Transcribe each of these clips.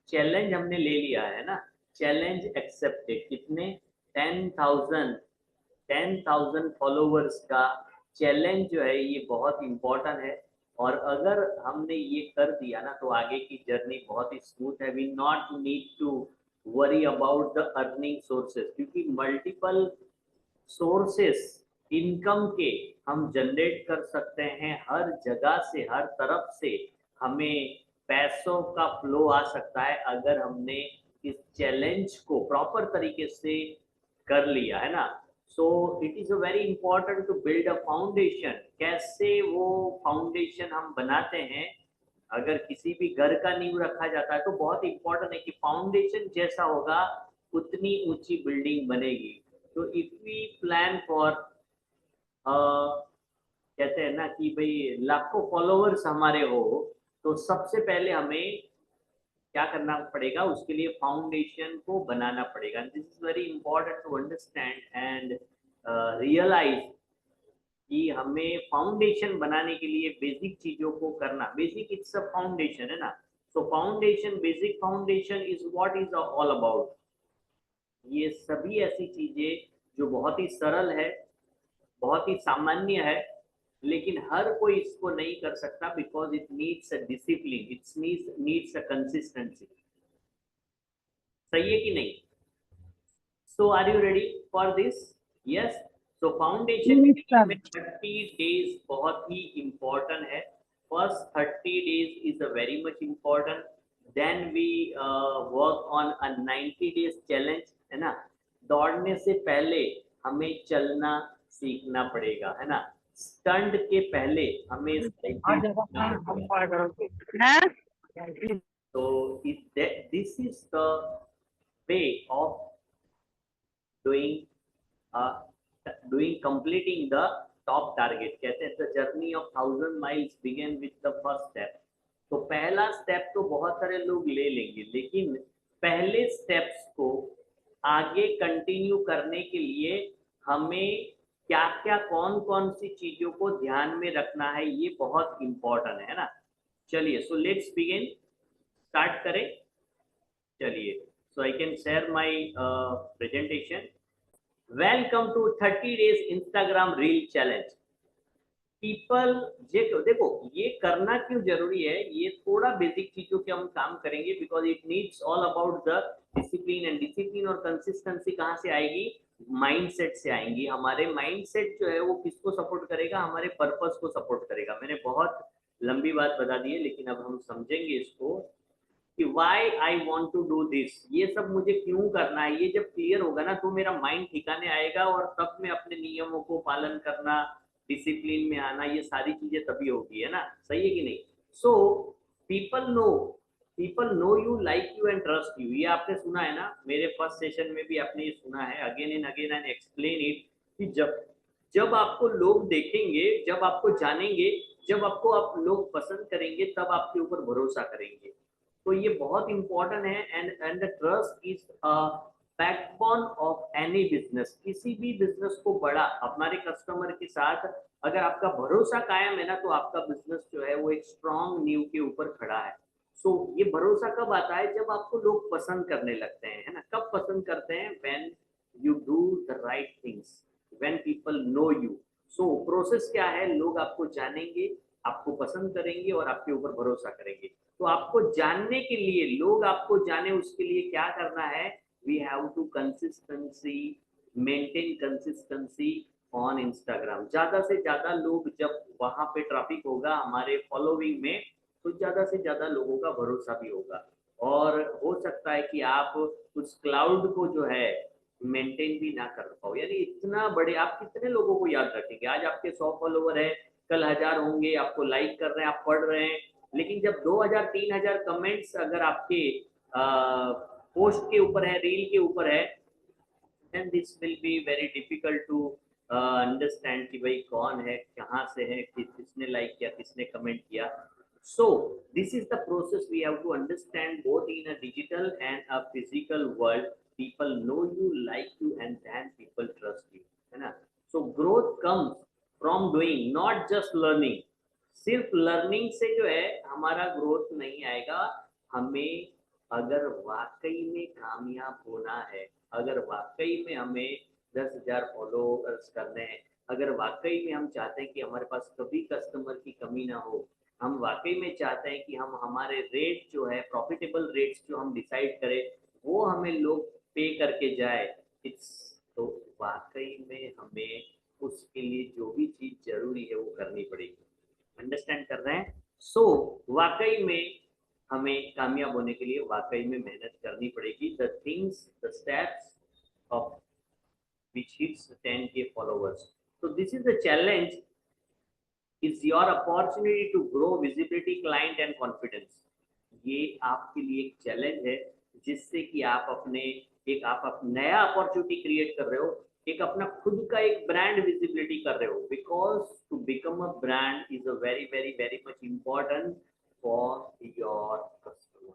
Challenge हमने ले लिया है ना, चैलेंज एक्सेप्टेड, कितने 10,000 10,000 फॉलोवर्स का चैलेंज जो है ये बहुत इम्पोर्टेंट है। और अगर हमने ये कर दिया ना तो आगे की जर्नी बहुत ही स्मूथ है। We not need to worry about the earning sources, क्योंकि मल्टीपल सोर्सेस इनकम के हम जनरेट कर सकते हैं हर जगह से, हर तरफ से हमें पैसों का फ्लो आ सकता है अगर हमने इस चैलेंज को प्रॉपर तरीके से कर लिया है ना। So it is a very important to build a foundation. कैसे वो फाउंडेशन हम बनाते हैं, अगर किसी भी घर का नींव रखा जाता है तो बहुत इंपॉर्टेंट है कि फाउंडेशन जैसा होगा उतनी ऊंची बिल्डिंग बनेगी। तो इफ वी प्लान फॉर कहते हैं ना कि भाई लाखों फॉलोवर्स हमारे हो, तो सबसे पहले हमें क्या करना पड़ेगा, उसके लिए फाउंडेशन को बनाना पड़ेगा। This is very important to understand and realise कि हमें फाउंडेशन बनाने के लिए बेसिक चीजों को करना, बेसिक इट्स अ फाउंडेशन है ना। So foundation, basic foundation is what is all about. ये सभी ऐसी चीजें जो बहुत ही सरल है, बहुत ही सामान्य है, लेकिन हर कोई इसको नहीं कर सकता because it needs a discipline, it needs a consistency. सही है कि नहीं? So are you ready for this? Yes. तो फाउंडेशन Yes, के sir. में 30 डेज बहुत ही इंपॉर्टेंट है। First 30 days is a very much important. Then we work on a 90 days challenge, है ना। दौड़ने से पहले हमें चलना सीखना पड़ेगा, है ना। स्टंट के पहले हमें साइकिल सीखना पड़ेगा। Huh? तो this is the way of doing uh, doing completing the top target। कहते हैं the journey of 1,000 miles begin with the first step। तो पहला स्टेप तो बहुत सारे लोग ले लेंगे, लेकिन पहले स्टेप्स को आगे कंटिन्यू करने के लिए हमें क्या क्या, कौन कौन सी चीजों को ध्यान में रखना है, ये बहुत इंपॉर्टेंट है ना। चलिए, सो लेट्स बिगिन, स्टार्ट करें। चलिए, so I can share my presentation. Welcome to 30 days Instagram reel challenge. People, देखो ये करना क्यों जरूरी है, ये थोड़ा बेसिक चीजों के हम काम करेंगे because it needs all about the discipline. And discipline और कंसिस्टेंसी कहाँ से आएगी? माइंडसेट से आएंगी। हमारे माइंडसेट जो है वो किसको सपोर्ट करेगा? हमारे पर्पस को सपोर्ट करेगा। मैंने बहुत लंबी बात बता दी है, लेकिन अब हम समझेंगे इसको कि why I want to do this, ये सब मुझे क्यों करना है। ये जब क्लियर होगा ना तो मेरा माइंड ठिकाने आएगा और तब मैं अपने नियमों को पालन करना, डिसिप्लिन में आना, ये सारी चीजें तभी होगी, है ना। सही है कि नहीं? So people know, people know you, like you and trust you. ये आपने सुना है ना, मेरे फर्स्ट सेशन में भी आपने ये सुना है, again and again and explain it, कि जब जब आपको लोग देखेंगे, जब आपको जानेंगे, जब आपको आप लोग पसंद करेंगे, तब आपके ऊपर भरोसा करेंगे। तो ये बहुत इंपॉर्टेंट है। And the trust is backbone of any business. किसी भी बिजनेस को बड़ा, हमारे कस्टमर के साथ अगर आपका भरोसा कायम है ना, तो आपका बिजनेस जो है वो एक स्ट्रॉन्ग नींव के ऊपर खड़ा है। सो ये भरोसा कब आता है? जब आपको लोग पसंद करने लगते हैं, है ना। कब पसंद करते हैं? When you do the right things, when people know you. So process क्या है? लोग आपको जानेंगे, आपको पसंद करेंगे और आपके ऊपर भरोसा करेंगे। तो आपको जानने के लिए, लोग आपको जाने, उसके लिए क्या करना है? We have to consistency, maintain consistency on Instagram. ज्यादा से ज्यादा लोग, जब वहां पे ट्रैफिक होगा हमारे फॉलोइंग में, तो ज्यादा से ज्यादा लोगों का भरोसा भी होगा। और हो सकता है कि आप उस क्लाउड को जो है मेंटेन भी ना कर पाओ। यानी इतना बड़े, आप कितने लोगों को याद रखेंगे? आज आपके 100 फॉलोवर है, कल 1000 होंगे, आपको लाइक कर रहे हैं, आप पढ़ रहे हैं, लेकिन जब 2000 3000 कमेंट्स अगर आपके पोस्ट के ऊपर है, रील के ऊपर है, then this will be very difficult to understand कि भाई कौन है, कहाँ से है, किसने लाइक किया, किसने कमेंट किया। So this is the process we have to understand, both in a digital and a physical world people know you, like you, and then people trust you, है ना। So growth comes from doing, not just learning। सिर्फ learning से जो है हमारा growth नहीं आएगा, हमें अगर वाकई में कामयाब होना है, अगर वाकई में हमें 10,000 फॉलोअर्स करने हैं, अगर वाकई में हम चाहते हैं कि हमारे पास कभी कस्टमर की कमी ना हो, हम वाकई में चाहते हैं कि हम हमारे रेट जो है प्रॉफिटेबल रेट्स जो हम डिसाइड करें वो हमें लोग पे करके जाए, इट्स तो वाकई में हमें उसके लिए जो भी चीज जरूरी है वो करनी पड़ेगी। अंडरस्टैंड कर रहे हैं? सो वाकई में हमें कामयाब होने के लिए वाकई में मेहनत करनी पड़ेगी। The things, the steps of which hits 10K followers. So this is the challenge, is your opportunity to grow visibility, client and confidence. ये आपके लिए एक चैलेंज है जिससे कि आप अपने एक आप नया अपॉर्चुनिटी क्रिएट कर रहे हो, एक अपना खुद का एक ब्रांड विजिबिलिटी कर रहे हो, because to become a brand is a very very very much important for your customer,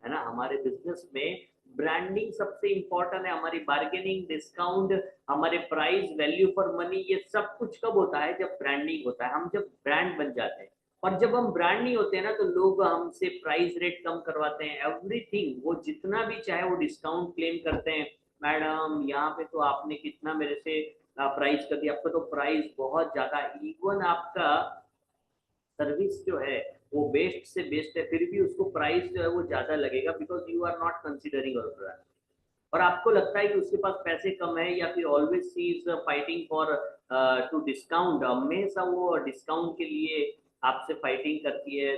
है ना। हमारे बिजनेस में ब्रांडिंग सबसे इंपॉर्टेंट है। हमारी बार्गेनिंग, डिस्काउंट, हमारे प्राइस, वैल्यू फॉर मनी, ये सब कुछ कब होता है? जब ब्रांडिंग होता है, हम जब ब्रांड बन जाते हैं। और जब हम ब्रांड नहीं होते हैं ना, तो लोग हमसे प्राइस रेट कम करवाते हैं, एवरीथिंग, वो जितना भी चाहे वो डिस्काउंट क्लेम करते हैं। मैडम यहाँ पे तो आपने कितना मेरे से प्राइस कर दिया, आपका तो प्राइस बहुत ज्यादा, इवन आपका सर्विस जो है वो बेस्ट से बेस्ट है, फिर भी उसको प्राइस जो है वो ज्यादा लगेगा, because you are not considering our brand. और आपको लगता है कि उसके पास पैसे कम है, या फिर always she is fighting for to discount, हमेशा वो डिस्काउंट के लिए आपसे फाइटिंग करती है,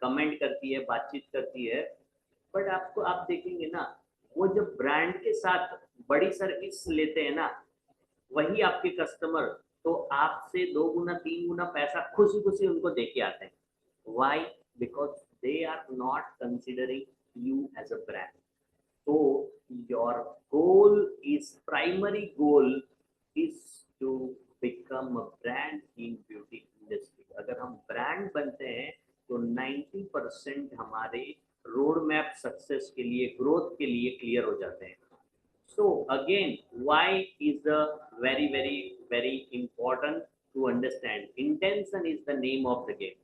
कमेंट करती है, बातचीत करती है। बट आपको आप देखेंगे ना, वो जब ब्रांड के साथ बड़ी सर्विस लेते हैं ना, वही आपके कस्टमर तो आपसे 2 गुना 3 गुना पैसा खुशी खुशी उनको दे के आते हैं। Why? Because they are not considering you as a brand. So your goal is, primary goal is to become a brand in beauty industry. अगर हम ब्रांड बनते हैं तो 90% हमारे रोड मैप सक्सेस के लिए, ग्रोथ के लिए क्लियर हो जाते हैं। So again, why is the very very very important to understand? Intention is the name of the game.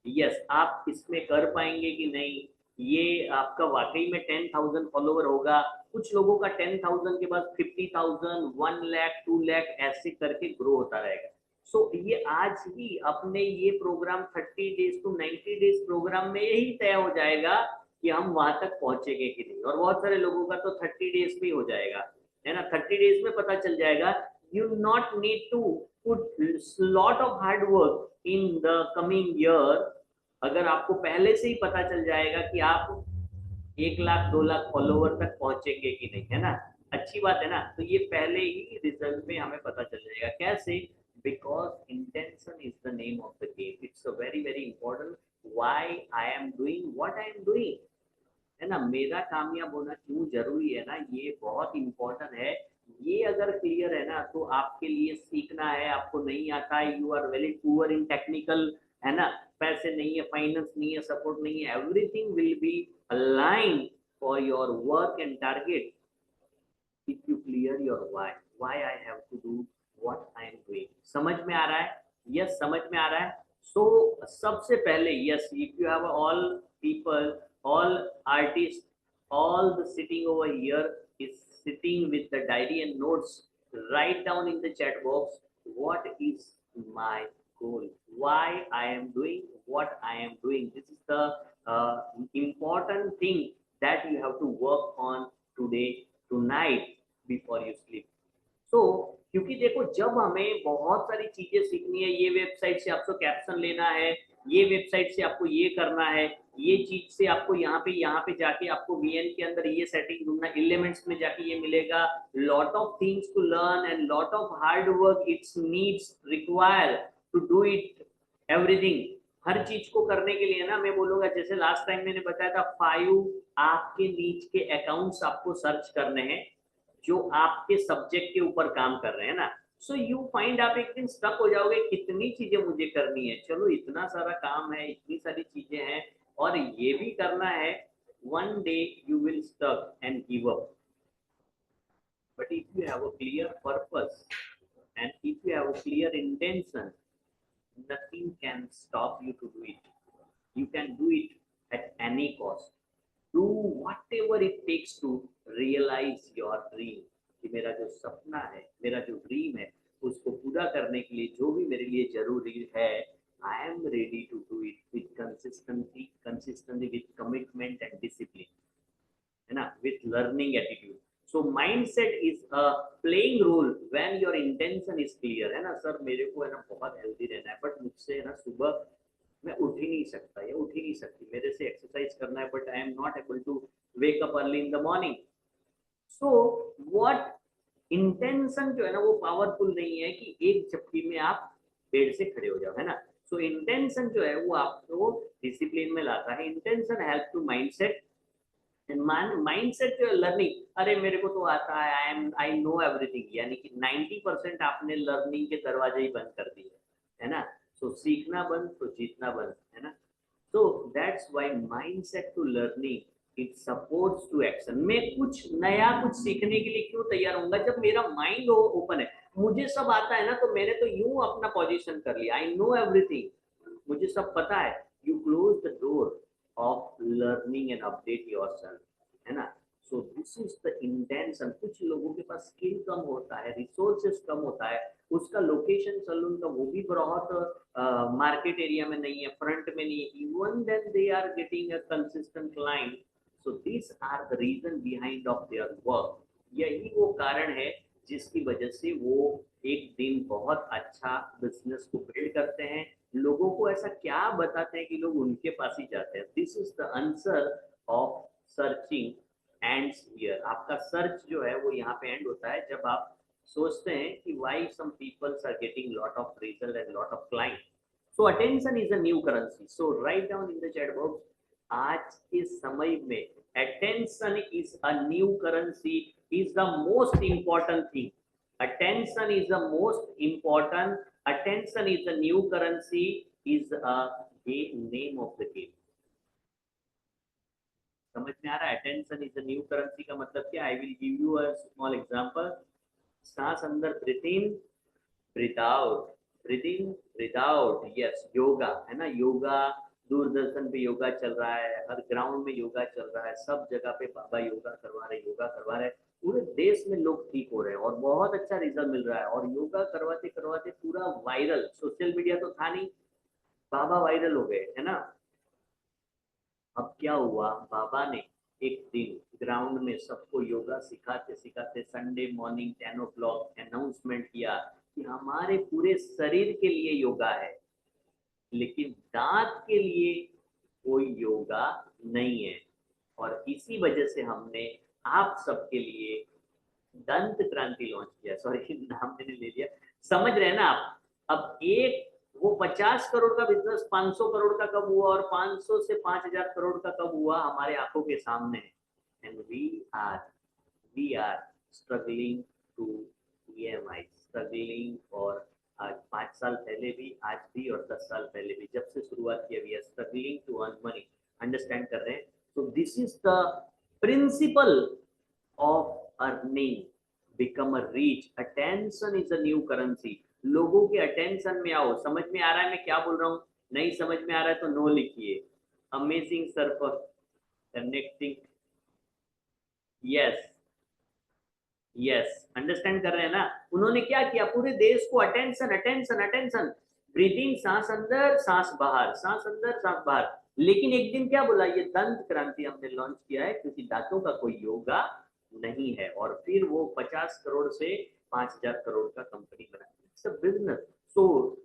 Yes, आप इसमें कर पाएंगे कि नहीं, ये आपका वाकई में 10,000 फॉलोवर होगा। कुछ लोगों का 10,000 के बाद 50,000, 1 लाख, 2 लाख ऐसे करके ग्रो होता रहेगा। सो ये आज ही अपने ये program 30 days to 90 days program में यही तय हो जाएगा कि हम वहां तक पहुंचेंगे कि नहीं। और बहुत सारे लोगों का तो 30 डेज में हो जाएगा, है ना, 30 डेज में पता चल जाएगा। You not need to put lot of hard work in the coming year. अगर आपको पहले से ही पता चल जाएगा कि आप 1 लाख 2 लाख फॉलोवर तक पहुंचेंगे कि नहीं, है ना, अच्छी बात है ना। तो ये पहले ही रिजल्ट में हमें पता चल जाएगा। कैसे? Because intention is the name of the game. It's a very very important, why I am doing what I am doing, है ना। मेरा कामयाब होना क्यों जरूरी है ना, ये बहुत इंपॉर्टेंट है। ये अगर क्लियर है ना, तो आपके लिए सीखना है, आपको नहीं आता है, you are very poor in technical, है ना, पैसे नहीं है, फाइनेंस नहीं है, सपोर्ट नहीं है, everything will be align for your work and target if you clear your why I have to do what I am doing। समझ में आ रहा है? यस, समझ में आ रहा है। सो सबसे पहले, yes, if you have all people, all artists, all the sitting over here is sitting with the diary and notes, write down in the chat box what is my goal, why I am doing what I am doing. This is the important thing that you have to work on today, tonight, before you sleep. So क्योंकि देखो, जब हमें बहुत सारी चीजें सीखनी है, ये वेबसाइट से आपको कैप्शन लेना है, ये वेबसाइट से आपको ये करना है, ये चीज से आपको यहाँ पे जाके आपको वीएन के अंदर ये सेटिंग ढूंढना, एलिमेंट्स में जाके ये मिलेगा, lot of things to learn and lot of hard work it's needs require to do it everything. हर चीज को करने के लिए ना, मैं बोलूंगा, जैसे लास्ट टाइम मैंने बताया था, 5 आपके नीच के अकाउंट्स आपको सर्च करने हैं जो आपके सब्जेक्ट के ऊपर काम कर रहे हैं ना। सो यू फाइंड, आप एक दिन स्टक हो जाओगे, कितनी चीजें मुझे करनी है, चलो इतना सारा काम है, इतनी सारी चीजें हैं और ये भी करना है। One day you will stuck and give up. But if you have a clear purpose and if you have a clear intention, nothing can stop you to do it. You can do it at any cost. Do whatever it takes to realise your dream, कि मेरा जो सपना है, मेरा जो dream है, उसको पूरा करने के लिए जो भी मेरे लिए जरूरी है, I am ready to do it with consistency with commitment and discipline, है ना, with learning attitude. So mindset is a playing role when your intention is clear, है ना. सर मेरे को है ना बहुत हेल्दी रहना है, बट मुझसे है ना सुबह मैं उठ ही नहीं सकता या उठ ही नहीं सकती, मेरे से एक्सरसाइज करना है, but I am not able to wake up early in the morning. So what intention जो है ना वो पावरफुल नहीं है कि एक झपकी में आप बेड से खड़े हो जाओ, है ना. सो इंटेंशन जो है वो आपको डिसिप्लिन में लाता है. Intention help to mindset, mindset जो है लर्निंग. अरे मेरे को तो आता है, आई नो एवरीथिंग, यानी कि 90% आपने लर्निंग के दरवाजे ही बंद कर दिए, है ना. सो सीखना बंद तो जीतना बंद, है ना. So that's why mindset to learning it supports to action. मैं कुछ नया कुछ सीखने के लिए क्यों तैयार होऊंगा जब मेरा माइंड ओपन है. मुझे सब आता है ना, तो मैंने तो यूं अपना पोजीशन कर लिया, आई नो एवरीथिंग, मुझे सब पता है. You close the door of learning and update yourself, है ना. सो दिस इज द इंटेंशन. कुछ लोगों के पास स्किल कम होता है, रिसोर्सेस कम होता है, उसका लोकेशन सलून का वो भी बहुत मार्केट एरिया में नहीं है, फ्रंट में नहीं है, even then they are getting a consistent client. So this are the reason behind of their work. यही वो कारण है जिसकी वजह से वो एक दिन बहुत अच्छा बिजनेस को बिल्ड करते हैं. लोगों को ऐसा क्या बताते हैं कि लोग उनके पास ही जाते हैं. This is the answer of searching ends here. आपका सर्च जो है वो यहाँ पे एंड होता है जब आप सोचते हैं कि why some people are getting lot of result and lot of client. So attention is a new currency. So write down in the chat box, आज के समय में attention is a new currency is the most important thing. Attention is the most important. Attention is the new currency is a name of the game. समझ में आ रहा है? Attention is the new currency का मतलब क्या? I will give you a small example. सांस अंदर, ब्रीथ इन, ब्रीथ आउट, ब्रीथ इन, ब्रीथ आउट. यस, योगा है ना. योगा दूरदर्शन पे योगा चल रहा है, हर ग्राउंड में योगा चल रहा है, सब जगह पे बाबा योगा करवा रहे, योगा करवा रहे. पूरे देश में लोग ठीक हो रहे हैं और बहुत अच्छा रिजल्ट मिल रहा है. और योगा करवाते करवाते पूरा वायरल, सोशल मीडिया तो था नहीं, बाबा वायरल हो गए, है ना. अब क्या हुआ, बाबा ने एक दिन ग्राउंड में सबको योगा सिखाते सिखाते संडे मॉर्निंग 10 o'clock अनाउंसमेंट किया कि हमारे पूरे शरीर के लिए योगा है, लेकिन दांत के लिए कोई योगा नहीं है. और इसी वजह से हमने आप सबके लिए दंत क्रांति लॉन्च किया. सॉरी नाम मैंने ले लिया, समझ रहे हैं ना आप. अब एक वो 50 करोड़ का बिजनेस 500 करोड़ का कब हुआ और 500 से 5000 करोड़ का कब हुआ हमारे आंखों के सामने. And we are struggling to EMI, struggling. और आज 5 साल पहले भी, आज भी और 10 साल पहले भी, जब से शुरुआत किया, we are struggling to earn money. Understand कर रहे हैं? So this is the principle of earning, become a rich. Attention is a new currency. लोगों के अटेंशन में आओ. समझ में आ रहा है मैं क्या बोल रहा हूँ? नहीं समझ में आ रहा है तो नो लिखिए. Amazing sir for connecting. Yes yes, understand कर रहे हैं ना. उन्होंने क्या किया, पूरे देश को अटेंशन अटेंशन अटेंशन. ब्रीदिंग, सांस अंदर सांस बाहर, सांस अंदर सांस बाहर. लेकिन एक दिन क्या बोला, ये दंत क्रांति हमने लॉन्च किया है क्योंकि दांतों का कोई योगा नहीं है. और फिर वो 50 करोड़ से 5000 करोड़ का कंपनी बना. It's a business. So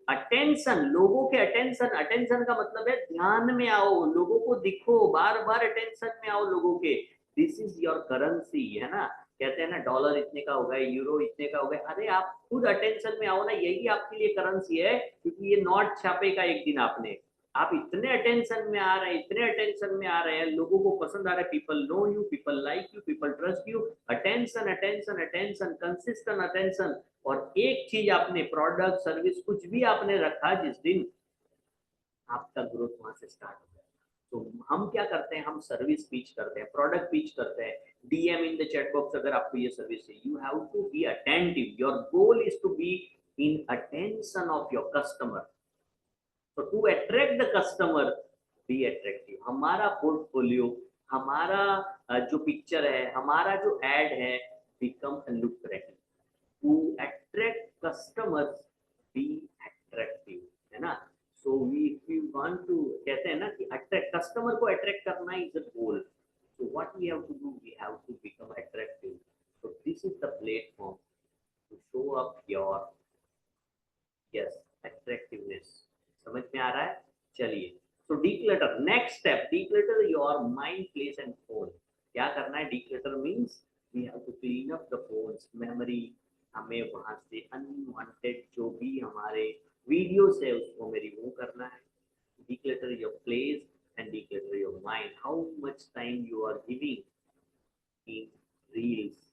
attention, लोगों के अटेंशन. अटेंशन का मतलब है ध्यान में आओ, लोगों को दिखो, बार बार अटेंशन में आओ लोगों के. दिस इज योर करेंसी, है ना. कहते हैं ना डॉलर इतने का हो गया, यूरो इतने का हो गया. अरे आप खुद अटेंशन में आओ ना, यही आपके लिए करेंसी है. क्योंकि ये नोट छापेगा एक दिन आपने. आप इतने अटेंशन में आ रहे हैं, इतने अटेंशन में आ रहे हैं, लोगों को पसंद आ रहा है. People know you, people like you, people trust you. Attention attention attention, consistent attention. और एक चीज आपने, प्रोडक्ट सर्विस कुछ भी आपने रखा, जिस दिन आपका ग्रोथ वहां से स्टार्ट हो जाए. तो हम क्या करते हैं, हम सर्विस पिच करते हैं, प्रोडक्ट पिच करते हैं. DM in the chat box अगर आपको ये सर्विस है. You have to be attentive. Your goal is to be in attention of your customer. So to attract the customer, be attractive. हमारा portfolio हमारा जो picture है, हमारा जो एड है, become lucrative. To attract customers, be attractive, है ना। So we if you want to, कहते हैं ना कि अट्रैक्ट कस्टमर को अट्रैक्ट करना is the goal. So what we have to do, we have to become attractive. So this is the platform to show up your yes attractiveness. समझ में आ रहा है? चलिए, so declutter, next step, declutter your mind, place and phone. क्या करना है? Declutter means we have to clean up the phones, memory. हमें वहां से अनवांटेड जो भी हमारे वीडियोस है उसको हमें रिमूव करना है। Declutter your place and declutter your mind. How much time you are giving in reels,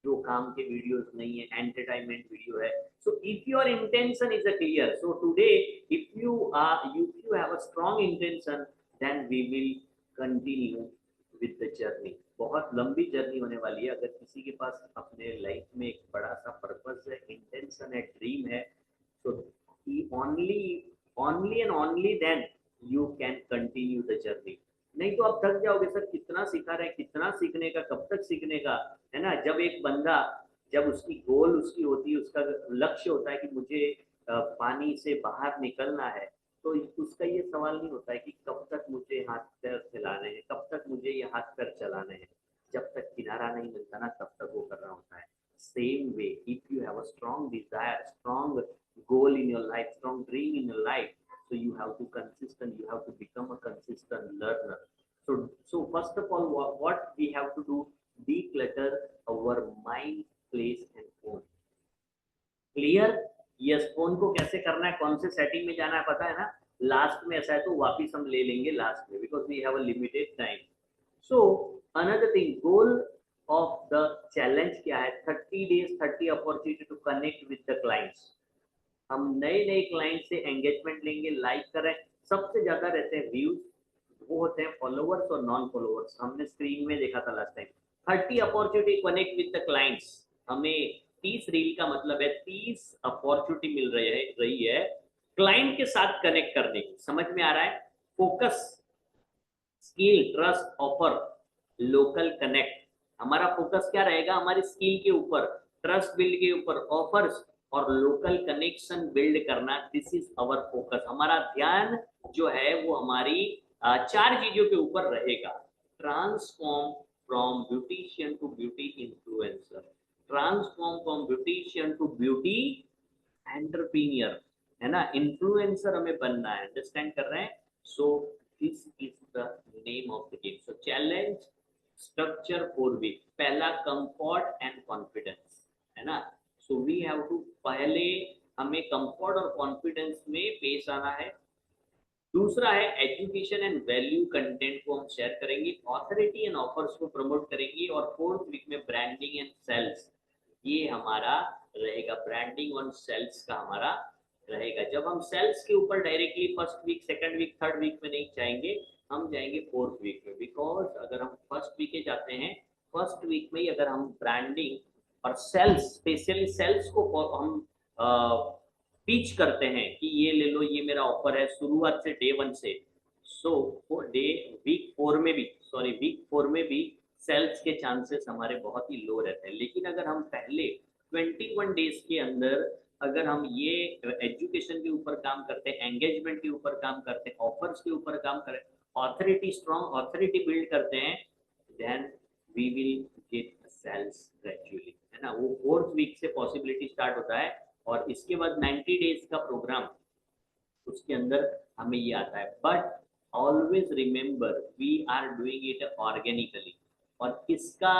जो काम के वीडियोस नहीं है, एंटरटेनमेंट वीडियो है। So if your intention is clear, so today if you have a strong intention, then we will continue with the journey. बहुत लंबी journey होने वाली है। अगर किसी के पास अपने लाइफ में एक बड़ा सा पर्पस है, इंटेंशन है, ड्रीम है, so only and only then you can continue the journey। नहीं तो आप थक जाओगे, सर कितना सिखा रहे हैं, कितना सीखने का, कब तक सीखने का, है ना। जब एक बंदा, जब उसकी गोल उसकी होती है, उसका लक्ष्य होता है कि मुझे पानी से बाहर निकलना है, तो उसका ये सवाल नहीं होता है कि कब तक मुझे हाथ पैर चलाने हैं, कब तक मुझे ये हाथ पैर चलाने हैं। जब तक किनारा नहीं मिलता ना, तब तक वो कर रहा होता है। Same way, if you have a strong Dzire, strong goal in your life, strong dream in your life, so you have to become a consistent learner। So first of all, what we have to do, declutter our mind, place and phone। Clear? Yes. Phone को कैसे करना है, कौन से setting में जाना है, पता है ना। लास्ट में ऐसा है तो वापिस हम ले लेंगे लास्ट में, because we have a limited time. So another thing, goal of the challenge क्या है? 30 days 30 opportunity to connect with the clients. हम नए नए क्लाइंट से एंगेजमेंट लेंगे, लाइक करें। सबसे ज्यादा रहते हैं व्यूज, वो होते हैं फॉलोवर्स और नॉन फॉलोवर्स। हमने स्क्रीन में देखा था last time. 30 opportunity connect with the clients. हमें 30 रील का मतलब है 30 अपॉर्चुनिटी मिल रही है क्लाइंट के साथ कनेक्ट करने की। समझ में आ रहा है? Focus, skill, trust, offer, local connect. हमारा फोकस क्या रहेगा? हमारी स्किल के ऊपर, ट्रस्ट बिल्ड के ऊपर, ऑफर्स और लोकल कनेक्शन बिल्ड करना। This is our focus. हमारा ध्यान जो है वो हमारी 4 चीजों के ऊपर रहेगा। Transform from beautician to beauty influencer, transform from beautician to beauty entrepreneur, है ना। इन्फ्लुएंसर हमें बनना है, अंडरस्टैंड कर रहे हैं? So this is the name of the game. So challenge structure 4 week. पहला कंफर्ट एंड कॉन्फिडेंस, है ना। सो वी हैव टू, पहले हमें कंफर्ट और कॉन्फिडेंस में पेश आना है। दूसरा है एजुकेशन एंड वैल्यू कंटेंट को हम शेयर करेंगे, ऑथोरिटी एंड ऑफर्स को प्रमोट करेंगे, और 4th वीक में ब्रांडिंग एंड सेल्स, ये हमारा रहेगा। ब्रांडिंग और सेल्स का हमारा रहेगा। जब हम सेल्स के ऊपर directly 1st week, 2nd week, 3rd week में नहीं जाएंगे, हम जाएंगे 4th वीक में। बिकॉज अगर हम 1st वीक जाते हैं, 1st वीक में ही अगर हम ब्रांडिंग और सेल्स, स्पेशली सेल्स को हम पिच करते हैं कि ये ले लो, ये मेरा ऑफर है, शुरुआत से डे 1 से। सो वीक 4 में भी सेल्स के चांसेस हमारे बहुत ही लो रहते हैं। लेकिन अगर हम पहले 21 डेज के अंदर अगर हम ये एजुकेशन के ऊपर काम करते हैं, एंगेजमेंट के ऊपर काम करते हैं, ऑफर्स के ऊपर काम करें, ऑथोरिटी, स्ट्रॉन्ग ऑथोरिटी बिल्ड करते हैं, then we will get sales gradually, है ना। वो 4th वीक से पॉसिबिलिटी स्टार्ट होता है, और इसके बाद 90 डेज का प्रोग्राम, उसके अंदर हमें ये आता है। But always remember, we are doing it organically, और इसका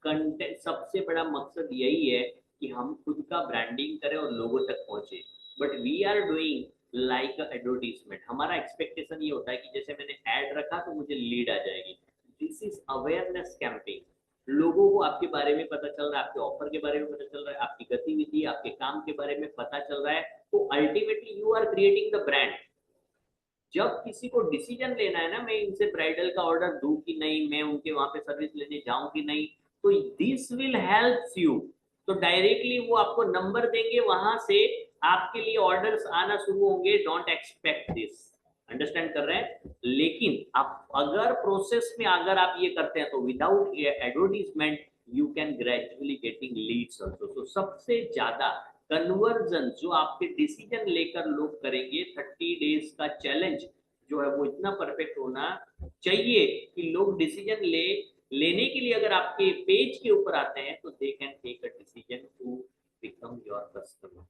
कंटेंट, सबसे बड़ा मकसद यही है कि हम खुद का ब्रांडिंग करें और लोगों तक पहुंचे। But we are doing like advertisement. हमारा एक्सपेक्टेशन ये होता है कि जैसे मैंने ऐड रखा तो मुझे लीड आ जाएगी। This is awareness campaign. लोगों को आपके बारे में पता चल रहा है, आपके ऑफर के बारे में पता चल रहा है, आपकी गतिविधि, आपके काम के बारे में पता चल रहा है, तो ultimately you are creating the brand. जब किसी को डिसीजन लेना है ना, मैं इनसे ब्राइडल का ऑर्डर दूं कि नहीं, मैं उनके वहां पे सर्विस लेने जाऊं कि नहीं, तो दिस विल हेल्प यू। तो डायरेक्टली वो आपको नंबर देंगे, वहां से आपके लिए ऑर्डर्स आना शुरू होंगे। डोंट एक्सपेक्ट दिस, अंडरस्टैंड कर रहे हैं। लेकिन आप अगर प्रोसेस में अगर आप ये करते हैं तो without advertisement you can gradually getting leads also. तो सबसे ज्यादा कन्वर्जन जो आपके डिसीजन लेकर लोग करेंगे, 30 डेज का चैलेंज जो है वो इतना परफेक्ट होना चाहिए कि लोग डिसीजन लेने के लिए अगर आपके पेज के ऊपर आते हैं तो they can take a decision to become your customer.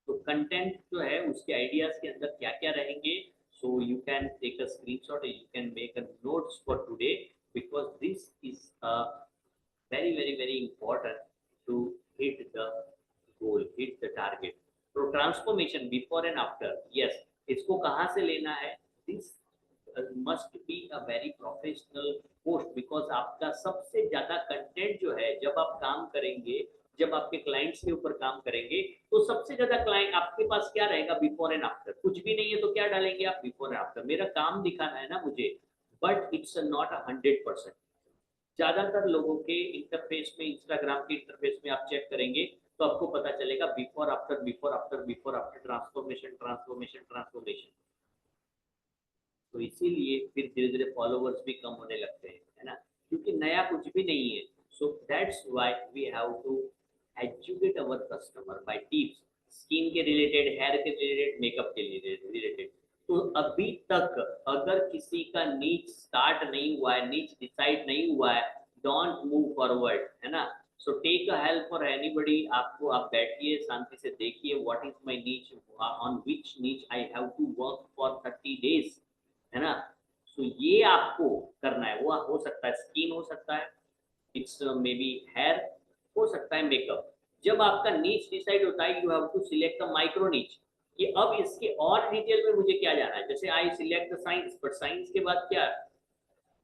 तो कंटेंट जो है उसके आइडियाज के अंदर क्या क्या रहेंगे, so you can take a screenshot, you can make a notes for today, because this is very very very important to hit the goal, hit the target. तो transformation before and after, yes, इसको कहाँ से लेना है, this must be a very professional post, because आपका सबसे ज्यादा content जो है जब आप काम करेंगे, जब आपके क्लाइंट्स के ऊपर काम करेंगे तो सबसे ज्यादा क्लाइंट आपके पास क्या रहेगा, बिफोर एंड आफ्टर। कुछ भी नहीं है तो क्या डालेंगे आप, बिफोर एंड आफ्टर। मेरा काम दिखाना है ना मुझे, बट इट्स नॉट 100%। ज्यादातर लोगों के इंटरफेस में, इंस्टाग्राम के इंटरफेस में आप चेक करेंगे तो आपको पता चलेगा before after before after before after, transformation transformation transformation. तो इसीलिए फिर धीरे धीरे फॉलोवर्स भी कम होने लगते हैं, है ना, क्योंकि नया कुछ भी नहीं है। So that's why we have to educate our customer by tips, skin के रिलेटेड, हेयर के रिलेटेड, मेकअप के रिलेटेड। तो अभी तक अगर किसी का नीच स्टार्ट नहीं हुआ है, नीच डिसाइड नहीं हुआ है, डोंट मूव फॉरवर्ड, है ना। So take a help for anybody. आपको आप बैठिए, शांति से देखिए what is my niche, on which niche I have to work for 30 days, है ना। सो ये आपको करना है। वो हो सकता है स्किन, हो सकता है इट्स मे बी हेयर, हो सकता है मेकअप। जब आपका नीच डिसाइड होता है, you have to select the micro niche, कि अब इसके और डिटेल में मुझे क्या जाना है। जैसे आई select the science, but science के बाद क्या,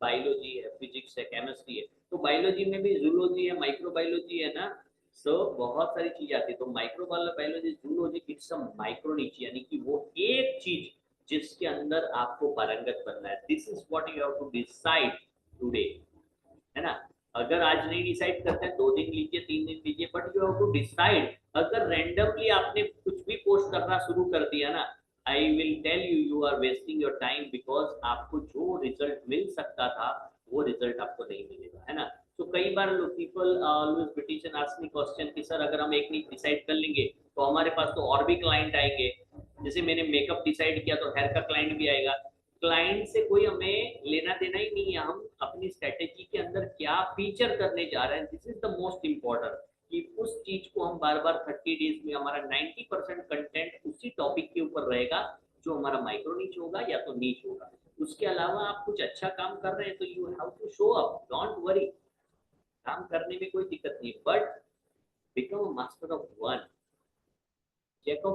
बायोलॉजी है, फिजिक्स है, केमिस्ट्री है, तो बायोलॉजी में भी जूलॉजी है, माइक्रोबायोलॉजी है ना। सो बहुत सारी चीज आती है। तो microbiology, zoology, it's a micro नीच, यानी कि वो एक चीज जिसके अंदर आपको पारंगत बनना है। This is what you have to decide today, है ना। अगर आज नहीं डिसाइड करते हैं, 2 दिन लीजिए, 3 दिन लीजिए, but you have to decide. अगर रैंडमली आपने कुछ भी पोस्ट करना शुरू कर दिया ना, I will tell you, you are wasting your time, because आपको जो रिजल्ट मिल सकता था वो रिजल्ट आपको नहीं मिलेगा, है ना। तो कई बार लोग, people always petition ask me question कि सर अगर हम एक नीच डिसाइड कर लेंगे तो हमारे पास तो और भी क्लाइंट आएंगे। जैसे मैंने मेकअप डिसाइड किया तो हेयर का क्लाइंट भी आएगा। क्लाइंट से कोई हमें लेना देना ही नहीं है, हम अपनी स्ट्रेटेजी के अंदर क्या फीचर करने जा रहे हैं, this is the most important. कि उस चीज को हम बार बार 30 डेज में, हमारा 90% कंटेंट उसी टॉपिक के ऊपर रहेगा जो हमारा माइक्रो नीच होगा या तो नीच होगा। उसके अलावा आप कुछ अच्छा काम कर रहे हैं तो you have to show up, don't worry. काम करने में कोई दिक्कत नहीं, but become a master of one, jack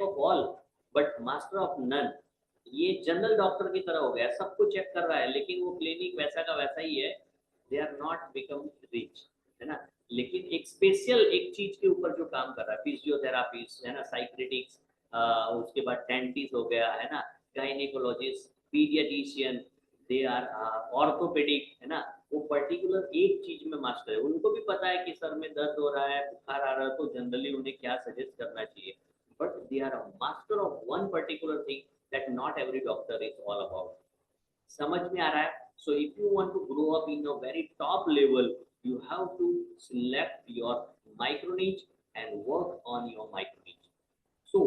of all but master of none. ये जनरल डॉक्टर की तरह हो गया, सबको चेक कर रहा है लेकिन वो क्लिनिक वैसा का वैसा ही है। They are not become rich, है ना। लेकिन एक स्पेशल एक चीज के ऊपर जो काम कर रहा है, फिजियोथेरापिस्ट, है ना, साइक्रेटिक्स, उसके बाद डेंटिस्ट हो गया, है ना, gynaecologist, paediatrician, they are orthopaedic, है ना। वो पर्टिकुलर एक चीज में मास्टर है। उनको भी पता है कि सर में दर्द हो रहा है, बुखार आ रहा है, तो जनरली उन्हें क्या सजेस्ट करना चाहिए। But they are a master of one particular thing that not every doctor is all about. समझ में आ रहा है। So if you want to grow up in a very top level, you have to select your micro niche and work on your micro niche. So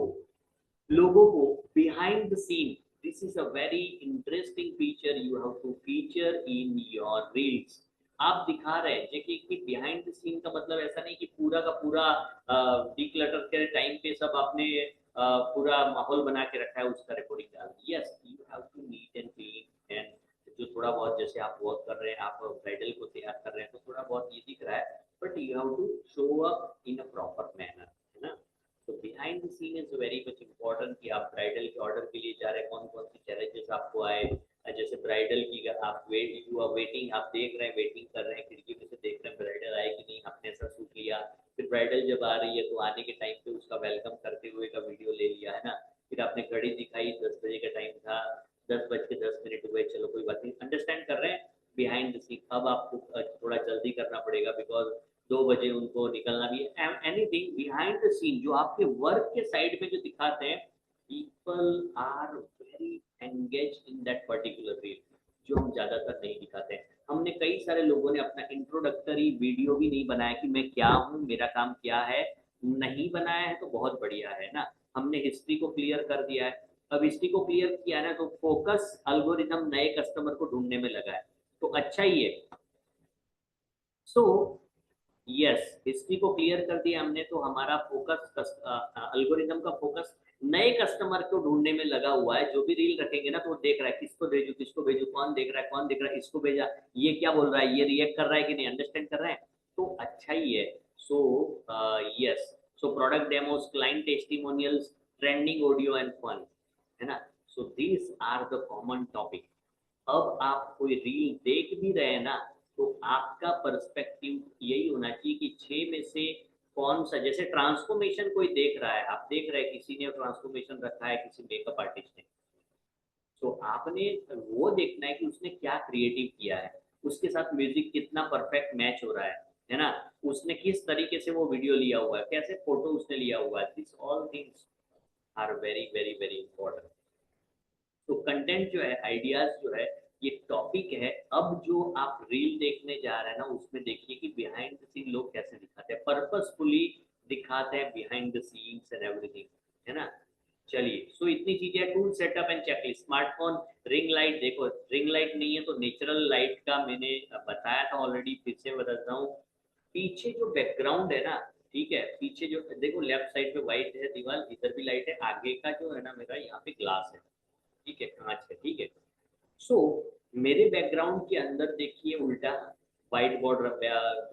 लोगों को behind the scene, this is a very interesting feature you have to feature in your reels. आप दिखा रहे हैं देखिए कि behind the scene का मतलब ऐसा नहीं कि पूरा का पूरा डिक्लटर के टाइम पे सब आपने पूरा माहौल बना के रखा है उसका रिकॉर्डिंग डाल। Yes, you have to neat and clean, and जो थोड़ा बहुत जैसे आप वर्क कर रहे हैं, आप ब्राइडल को तैयार कर रहे हैं तो थोड़ा बहुत ये दिख रहा है, but you have to show up in a proper manner, है ना। तो behind the scene is very much important कि आप ब्राइडल के ऑर्डर के लिए जा रहे हैं, कौन कौन सी चैलेंजेस आपको आए। जैसे ब्राइडल की आप यू आर वेटिंग, आप देख रहे हैं, वेटिंग कर रहे हैं, खिड़की में से देख रहे हैं ब्राइडल आए कि नहीं, आपने ऐसा सूट लिया। फिर ब्राइडल जब आ रही है तो आने के टाइम पे उसका वेलकम करते हुए का वीडियो ले लिया, है ना। फिर आपने घड़ी दिखाई, 10 बजे का टाइम था, 10:10 हुए, चलो कोई बात नहीं, अंडरस्टैंड कर रहे हैं बिहाइंड द सीन। अब आपको थोड़ा जल्दी करना पड़ेगा बिकॉज 2 बजे उनको निकलना भी है। एनीथिंग बिहाइंड द सीन जो आपके वर्क के साइड में जो दिखाते हैं, people are very engaged in that particular reel, जो हम ज्यादातर नहीं दिखाते हैं। हमने कई सारे लोगों ने अपना इंट्रोडक्टरी वीडियो भी नहीं बनाया कि मैं क्या हूँ, मेरा काम क्या है, नहीं बनाया है तो बहुत बढ़िया है ना। हमने हिस्ट्री को क्लियर कर दिया है। अब हिस्ट्री को क्लियर किया ना तो फोकस अल्गोरिदम नए कस्टमर को ढूंढने में लगा है, तो अच्छा ही है। सो यस, हिस्ट्री को क्लियर कर दिया हमने तो हमारा फोकस अल्गोरिदम का फोकस नए कस्टमर को ढूंढने में लगा हुआ है। जो भी रील रखेंगे ना तो वो देख रहा है किसको भेजू किसको भेजू, कौन देख रहा है कौन देख रहा है, इसको भेजा, ये क्या बोल रहा है, ये रिएक्ट कर रहा है कि नहीं, अंडरस्टैंड कर रहे हैं, तो अच्छा ही है। So yes, so product demos, client testimonials, trending audio and fun, है ना। So these are the common topic. अब आप कोई रील देख भी रहे हैं ना तो आपका पर्सपेक्टिव यही होना चाहिए कि 6 में से कौन सा, जैसे ट्रांसफॉर्मेशन कोई देख रहा है, आप देख रहे हैं किसी ने ट्रांसफॉर्मेशन रखा है किसी मेकअप आर्टिस्ट ने, तो आपने वो देखना है कि उसने क्या क्रिएटिव किया है, उसके साथ म्यूजिक कितना परफेक्ट मैच हो रहा है ना, उसने किस तरीके से वो वीडियो लिया हुआ है, कैसे फोटो उसने लिया हुआ है। This all things are very very very important. तो कंटेंट जो है, आइडियाज जो है, ये टॉपिक है। अब जो आप रील देखने जा रहे हैं ना उसमें देखिए कि बिहाइंड द सीन लोग कैसे दिखाते हैं, पर्पसफुली दिखाते हैं behind the scenes and everything, है ना। चलिए, सो इतनी चीजें, tool setup and checklist, smartphone, ring light, देखो रिंग लाइट नहीं है तो नेचुरल लाइट का मैंने बताया था ऑलरेडी, फिर से बताता हूँ। पीछे जो बैकग्राउंड है ना, ठीक है, पीछे जो देखो लेफ्ट साइड पे व्हाइट है दीवार, इधर भी लाइट है, आगे का जो है ना मेरा यहाँ पे ग्लास है, ठीक है, कांच है, ठीक है। सो मेरे बैकग्राउंड के अंदर देखिए उल्टा व्हाइट बोर्ड,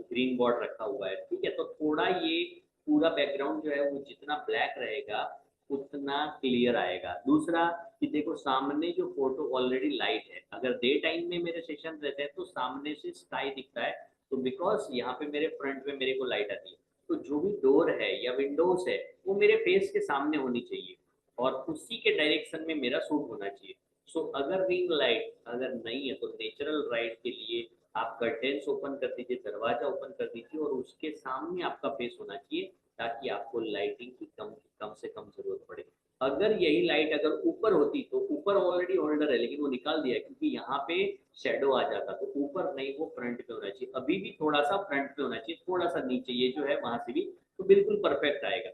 ग्रीन बोर्ड रखा हुआ है, ठीक है। तो थोड़ा ये पूरा बैकग्राउंड जो है वो जितना ब्लैक रहेगा उतना क्लियर आएगा। दूसरा कि देखो सामने जो फोटो ऑलरेडी लाइट है, अगर डे टाइम में मेरे सेशन रहते हैं तो सामने से स्काई दिखता है, तो बिकॉज यहाँ पे मेरे फ्रंट में मेरे को लाइट आती है, तो जो भी डोर है या विंडोज है वो मेरे फेस के सामने होनी चाहिए और उसी के डायरेक्शन में मेरा शूट होना चाहिए। सो अगर रिंग लाइट अगर नहीं है तो नेचुरल लाइट के लिए आप कर्टेन्स ओपन कर दीजिए, दरवाजा ओपन कर दीजिए और उसके सामने आपका फेस होना चाहिए ताकि आपको लाइटिंग की कम से कम जरूरत पड़े। अगर यही लाइट अगर ऊपर होती तो ऊपर ऑलरेडी होल्डर है लेकिन वो निकाल दिया क्योंकि यहाँ पे शेडो आ जाता, तो ऊपर नहीं वो फ्रंट पे होना चाहिए, अभी भी थोड़ा सा फ्रंट पे होना चाहिए, थोड़ा सा नीचे ये जो है वहां से भी, तो बिल्कुल परफेक्ट आएगा।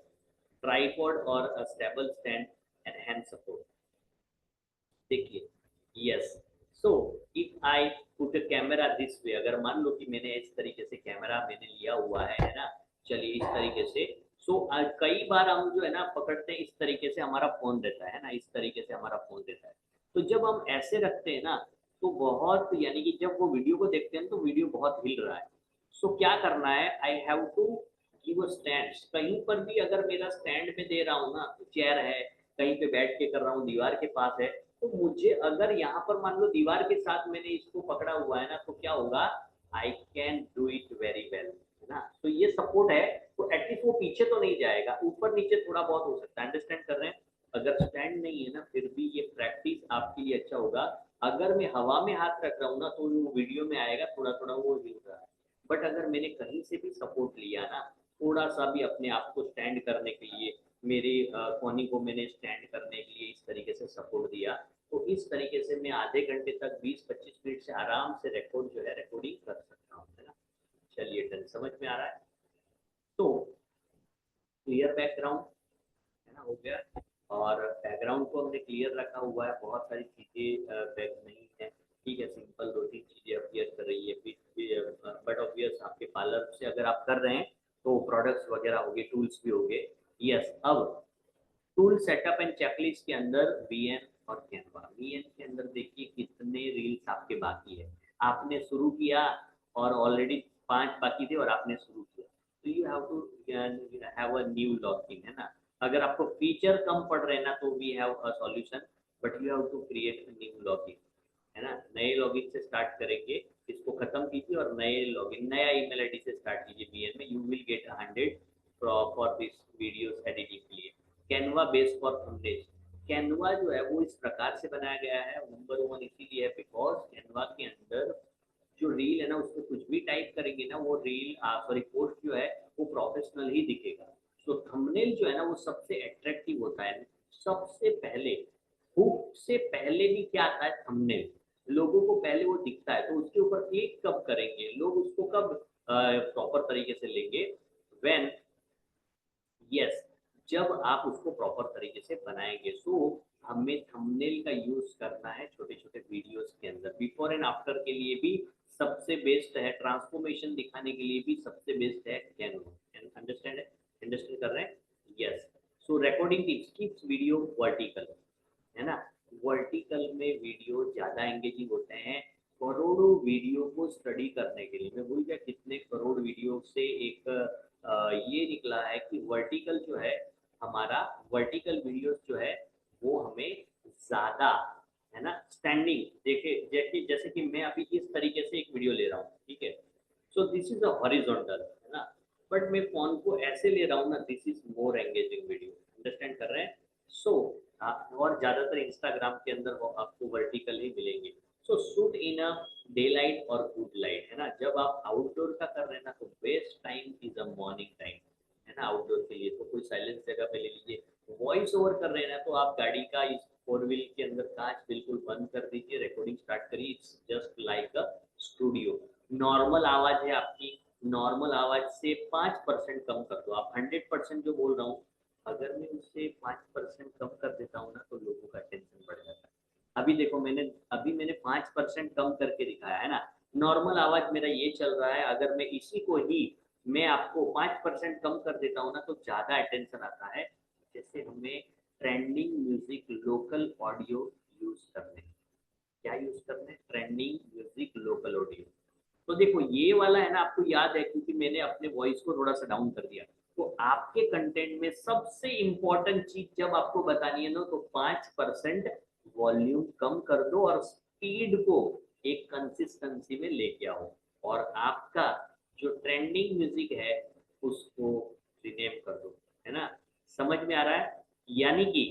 ट्राइपॉड और stable stand and hand support, देखिए, yes. So if I put a camera this way, अगर मान लो कि मैंने इस तरीके से कैमरा मैंने लिया हुआ है ना, चलिए इस तरीके से। सो कई बार हम जो है ना पकड़ते हैं इस तरीके से, हमारा फोन देता है ना, इस तरीके से हमारा फोन देता है, तो जब हम ऐसे रखते हैं ना तो बहुत, यानी कि जब वो वीडियो को देखते हैं तो वीडियो बहुत हिल रहा है। सो क्या करना है, I have to give a stand, कहीं पर भी अगर मेरा स्टैंड में दे रहा हूँ ना, चेयर है, कहीं पे बैठ के कर रहा हूँ, दीवार के पास है, तो मुझे अगर यहाँ पर मान लो दीवार के साथ मैंने इसको पकड़ा हुआ है ना तो क्या होगा, I can do it very well, है ना। तो ये सपोर्ट है, तो एटलीस्ट वो पीछे तो नहीं जाएगा, ऊपर नीचे थोड़ा बहुत हो सकता है, अंडरस्टैंड कर रहे हैं। अगर स्टैंड नहीं है ना फिर भी ये प्रैक्टिस आपके लिए अच्छा होगा। अगर मैं हवा में हाथ रख रहा हूँ ना तो वो वीडियो में आएगा थोड़ा थोड़ा वो हिल रहा है, बट अगर मैंने कहीं से भी सपोर्ट लिया ना, थोड़ा सा भी अपने आप को स्टैंड करने के लिए, मेरे कोनी को मैंने स्टैंड करने के लिए इस तरीके से सपोर्ट दिया, तो इस तरीके से मैं आधे घंटे तक 20-25 मिनट से आराम से रिकॉर्ड जो है रिकॉर्डिंग कर सकता हूँ, है ना। चलिए डन, समझ में आ रहा है। तो क्लियर बैकग्राउंड, है ना, हो गया। और बैकग्राउंड को हमने क्लियर रखा हुआ है, बहुत सारी चीजें बैक नहीं है, ठीक है, सिंपल 2-3 चीजें अपीयर कर रही है, बट ऑब्वियस आपके पार्लर से अगर आप कर रहे हैं तो प्रोडक्ट्स वगैरह हो गए, टूल्स भी हो गए। यस, अब टूल सेटअप एंड चेकलिस्ट के अंदर वीएन और कैनवा, वीएन के अंदर देखिए कितने रील्स आपके बाकी है, आपने शुरू किया और ऑलरेडी 5 बाकी थे और आपने शुरू किया, तो you have to have a new login, है ना। अगर आपको फीचर कम पड़ रहे हैं ना तो we have a solution, but you have to create a new login, है ना। नए लॉगिन से स्टार्ट करेंगे, इसको खत्म कीजिए और नए लॉगिन, नया ईमेल आईडी से स्टार्ट कीजिए वीएन में, you will get 100 for this videos editing के लिए। Canva base for thumbnail, Canva जो है वो इस प्रकार से बनाया गया है, नंबर 1 इसीलिए है बिकॉज कैनवा के अंदर जो रील है ना उसमें कुछ भी टाइप करेंगे ना वो रील, सॉरी, पोस्ट जो है वो प्रोफेशनल ही दिखेगा। तो थंबनेल जो है ना वो सबसे अट्रैक्टिव होता है, सबसे पहले हुक से पहले भी क्या आता है, थंबनेल। लोगों को पहले वो दिखता है तो उसके ऊपर क्लिक कब करेंगे लोग, उसको कब प्रॉपर तरीके से लेंगे, व्हेन, यस, जब आप उसको प्रॉपर तरीके से बनाएंगे। सो हमें थंबनेल का यूज करना है छोटे छोटे वीडियोस के अंदर। बिफोर एंड आफ्टर के लिए भी सबसे बेस्ट है, ट्रांसफॉर्मेशन दिखाने के लिए भी सबसे बेस्ट है कैनवा। अंडरस्टैंड है, अंडरस्टैंड कर रहे हैं, yes. So recording tips, keeps video vertical, है ना। वर्टिकल में वीडियो ज्यादा एंगेजिंग होते हैं। करोड़ों वीडियो को स्टडी करने के लिए, मैं भूल गया कितने करोड़ वीडियो से एक ये निकला है कि वर्टिकल जो है हमारा, वर्टिकल वीडियोस जो है वो हमें ज्यादा, है ना, स्टैंडिंग, देखे जैसे जैसे कि मैं अभी इस तरीके से एक वीडियो ले रहा हूँ, ठीक है, सो दिस इज अ हॉरिजॉन्टल, है ना, बट मैं फोन को ऐसे ले रहा हूँ ना, this is more engaging video. Understand कर रहे हैं। सो और ज्यादातर इंस्टाग्राम के अंदर वो आपको वर्टिकल ही मिलेंगे। सो shoot in a day light और गुड लाइट, है ना। जब आप आउटडोर का कर रहे हैं ना तो best time is a morning time, है ना। आउटडोर के लिए तो कोई साइलेंस जगह पे ले लीजिए। वॉइस ओवर कर रहे हैं ना तो आप गाड़ी का इस फोर व्हील के अंदर कांच बिल्कुल बंद कर दीजिए, रिकॉर्डिंग स्टार्ट करिए। It's just like a studio. Normal आवाज है आपकी, नॉर्मल आवाज से 5% कम कर दो। आप 100% जो बोल रहा हूँ, अगर मैं उससे 5% कम कर देता हूँ ना तो लोगों का टेंशन बढ़ जाता है। अभी मैंने 5% कम करके दिखाया है ना। नॉर्मल आवाज मेरा ये चल रहा है, अगर मैं इसी को ही मैं आपको 5% कम कर देता हूँ ना तो ज्यादा अटेंशन आता है। जैसे हमें trending music local audio use करने, क्या यूज करने, ट्रेंडिंग म्यूजिक लोकल ऑडियो। तो देखो ये वाला है ना, आपको याद है क्योंकि मैंने अपने वॉइस को थोड़ा सा डाउन कर दिया। तो आपके कंटेंट में सबसे इंपॉर्टेंट चीज जब आपको बतानी है ना तो 5% वॉल्यूम कम कर दो और स्पीड को एक कंसिस्टेंसी में लेके आओ। और आपका जो ट्रेंडिंग म्यूजिक है उसको रिनेम कर दो, है ना। समझ में आ रहा है। यानी कि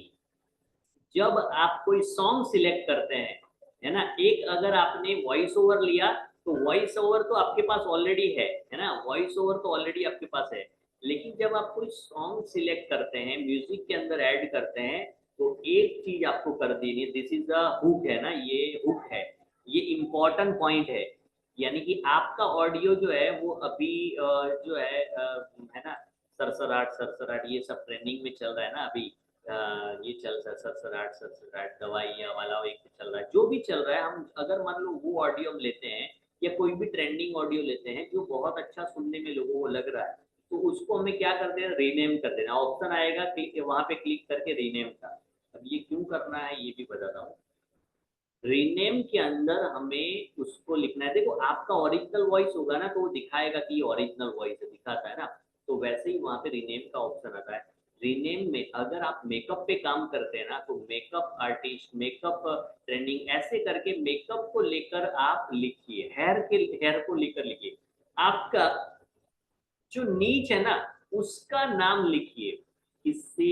जब आप कोई सॉन्ग सिलेक्ट करते हैं, है ना, एक अगर आपने वॉइस ओवर लिया तो वॉइस ओवर तो आपके पास ऑलरेडी है ना, वॉइस ओवर तो ऑलरेडी आपके पास है। लेकिन जब आप कोई सॉन्ग सिलेक्ट करते हैं, म्यूजिक के अंदर ऐड करते हैं, तो एक चीज आपको कर देनी है, दिस इज द हुक, है ना, ये हुक है, ये इंपॉर्टेंट पॉइंट है। यानी कि आपका ऑडियो जो है वो अभी जो है ना, सरसराट सरसराट ये सब ट्रेंडिंग में चल रहा है ना अभी। ये चल रहा है सरसराट सरसराट, दवाइयाँ वाला एक चल रहा है, जो भी चल रहा है। हम अगर मान लो वो ऑडियो हम लेते हैं या कोई भी ट्रेंडिंग ऑडियो लेते हैं जो बहुत अच्छा सुनने में लोगों को लग रहा है, तो उसको हमें क्या कर देना, रीनेम कर देना। ऑप्शन आएगा वहां पे क्लिक करके रीनेम का। अब ये क्यों करना है ये भी बताता हूँ। रीनेम के अंदर हमें उसको लिखना है, देखो आपका ओरिजिनल वॉइस होगा ना तो वो दिखाएगा कि ये ओरिजिनल वॉइस है, दिखाता है ना। तो वैसे ही वहां पे रीनेम का ऑप्शन आता है। रीनेम में अगर आप मेकअप पे काम करते हैं ना तो मेकअप आर्टिस्ट, मेकअप ट्रेंडिंग, ऐसे करके मेकअप को लेकर आप लिखिए, हेयर को लेकर लिखिए। आपका जो नीच है ना उसका नाम लिखिए। इससे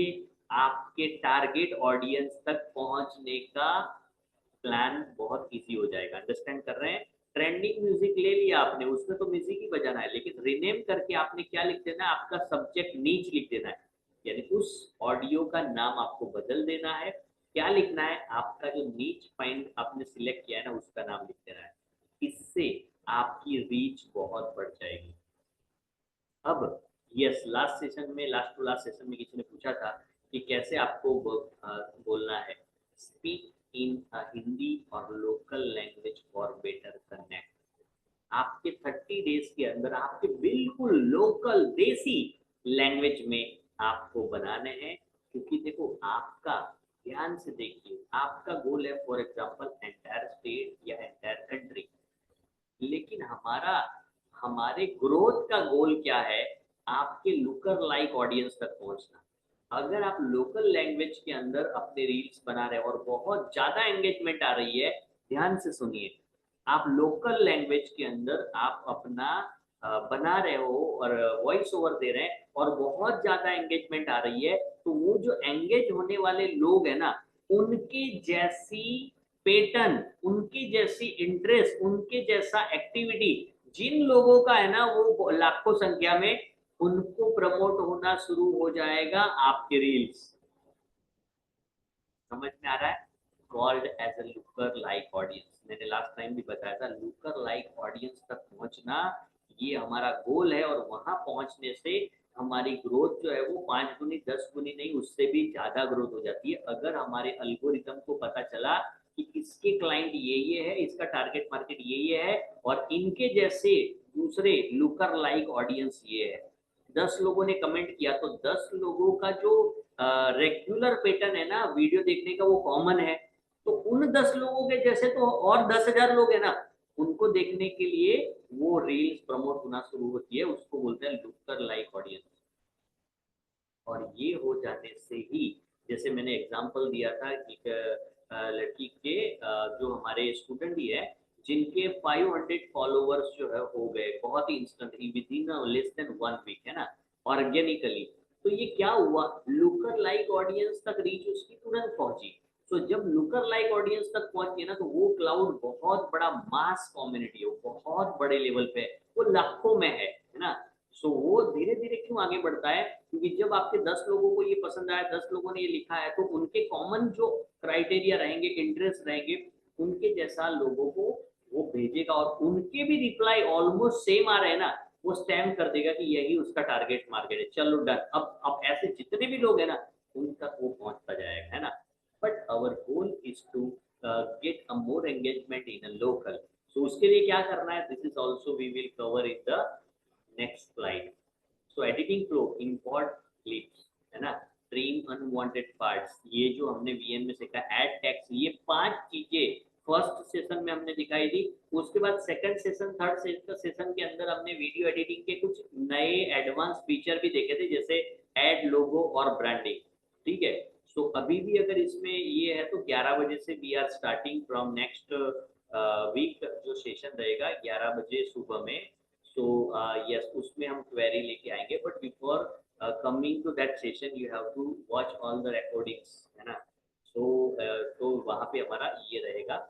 आपके टारगेट ऑडियंस तक पहुंचने का प्लान बहुत इजी हो जाएगा। अंडरस्टैंड कर रहे हैं। ट्रेंडिंग म्यूजिक ले लिया आपने, उसमें तो म्यूजिक ही बजाना है, लेकिन रिनेम करके आपने क्या लिख देना है, आपका सब्जेक्ट नीच लिख देना है। यानी उस ऑडियो का नाम आपको बदल देना है। क्या लिखना है, आपका जो नीच पॉइंट आपने सिलेक्ट किया है ना उसका नाम लिख देना है। इससे आपकी रीच बहुत बढ़ जाएगी। अब yes, last to last session में किसी ने पूछा था कि कैसे आपको बोलना है, स्पीक इन हिंदी और local language for better connect. आपके 30 डेज के अंदर आपके बिल्कुल लोकल देसी लैंग्वेज में आपको बनाने हैं। क्योंकि देखो आपका, ध्यान से देखिए, आपका गोल है फॉर एग्जांपल एंटायर स्टेट या एंटायर कंट्री, लेकिन हमारे ग्रोथ का गोल क्या है, आपके लुकर लाइक ऑडियंस तक पहुंचना। अगर आप लोकल लैंग्वेज के अंदर अपने रील्स बना रहे हैं और बहुत ज्यादा एंगेजमेंट आ रही है, ध्यान से सुनिए, आप लोकल लैंग्वेज के अंदर आप अपना बना रहे हो और वॉइस ओवर दे रहे हैं और बहुत ज्यादा एंगेजमेंट आ रही है, तो वो जो एंगेज होने वाले लोग हैं ना, उनके जैसी पैटर्न, उनकी जैसी इंटरेस्ट, उनके जैसा एक्टिविटी जिन लोगों का है ना वो लाखों संख्या में, उनको प्रमोट होना शुरू हो जाएगा आपके रील्स। समझ में आ रहा है? Called as a lurker like audience, मैंने लास्ट टाइम भी बताया था, लुकर लाइक ऑडियंस तक पहुंचना ये हमारा गोल है, और वहां पहुंचने से हमारी ग्रोथ जो है वो 5 गुनी 10 गुनी नहीं, उससे भी ज्यादा ग्रोथ हो जाती है, अगर हमारे अल्गोरिथम को पता चला कि इसके क्लाइंट ये है, इसका टारगेट मार्केट ये है, और इनके जैसे दूसरे लुकर लाइक ऑडियंस ये है। 10 लोगों ने कमेंट किया तो 10 लोगों का जो रेगुलर पैटर्न है ना वीडियो देखने का, वो कॉमन है, तो उन 10 लोगों के जैसे तो और 10,000 लोग है ना, उनको देखने के लिए वो रील्स प्रमोट होना शुरू होती है, उसको बोलते हैं लुकर लाइक ऑडियंस। और ये हो जाने से ही, जैसे मैंने एग्जांपल दिया था कि लड़की के जो हमारे स्टूडेंट ही है, जिनके 500 फॉलोवर्स जो है हो गए बहुत ही instantly with in less than 1 week, है ना, ऑर्गेनिकली। तो ये क्या हुआ, लुकर लाइक ऑडियंस तक रीच उसकी तुरंत पहुंची। तो जब लुकर लाइक ऑडियंस तक पहुंची ना, तो वो क्लाउड बहुत बड़ा मास कम्युनिटी है, बहुत बड़े लेवल पे, वो लाखों में है ना। सो वो धीरे धीरे क्यों आगे बढ़ता है, क्योंकि जब आपके 10 लोगों को ये पसंद आया, 10 लोगों ने ये लिखा है, तो उनके कॉमन जो क्राइटेरिया रहेंगे, इंटरेस्ट रहेंगे, उनके जैसा लोगों को वो भेजेगा, और उनके भी रिप्लाई ऑलमोस्ट सेम आ रहे हैं ना, वो स्टैम्प कर देगा कि यही उसका टारगेट मार्केट है, चलो डन। अब ऐसे जितने भी लोग हैं ना, उन तक वो पहुंचता जाएगा, है ना। But our goal is to get a more engagement in a local. So उसके लिए क्या करना है, this is also we will cover in the next slide. So editing flow, import clips, है ना, ट्रिम अनवांटेड पार्ट्स, ये जो हमने वीएन में सीखा, ऐड टेक्स्ट, ये 5 चीजें फर्स्ट सेशन में हमने दिखाई दी। उसके बाद सेकंड सेशन, थर्ड सेशन के अंदर हमने वीडियो एडिटिंग के कुछ नए एडवांस फीचर भी देखे थे, जैसे ऐड लोगो और ब्रांडिंग, ठीक है। सो अभी भी अगर इसमें ये है तो 11 बजे से we are starting from next week, जो सेशन रहेगा 11 बजे सुबह में। सो यस, उसमें हम क्वेरी लेके आएंगे, but before coming to that session you have to watch all the recordings, है ना। तो वहाँ पे हमारा ये रहेगा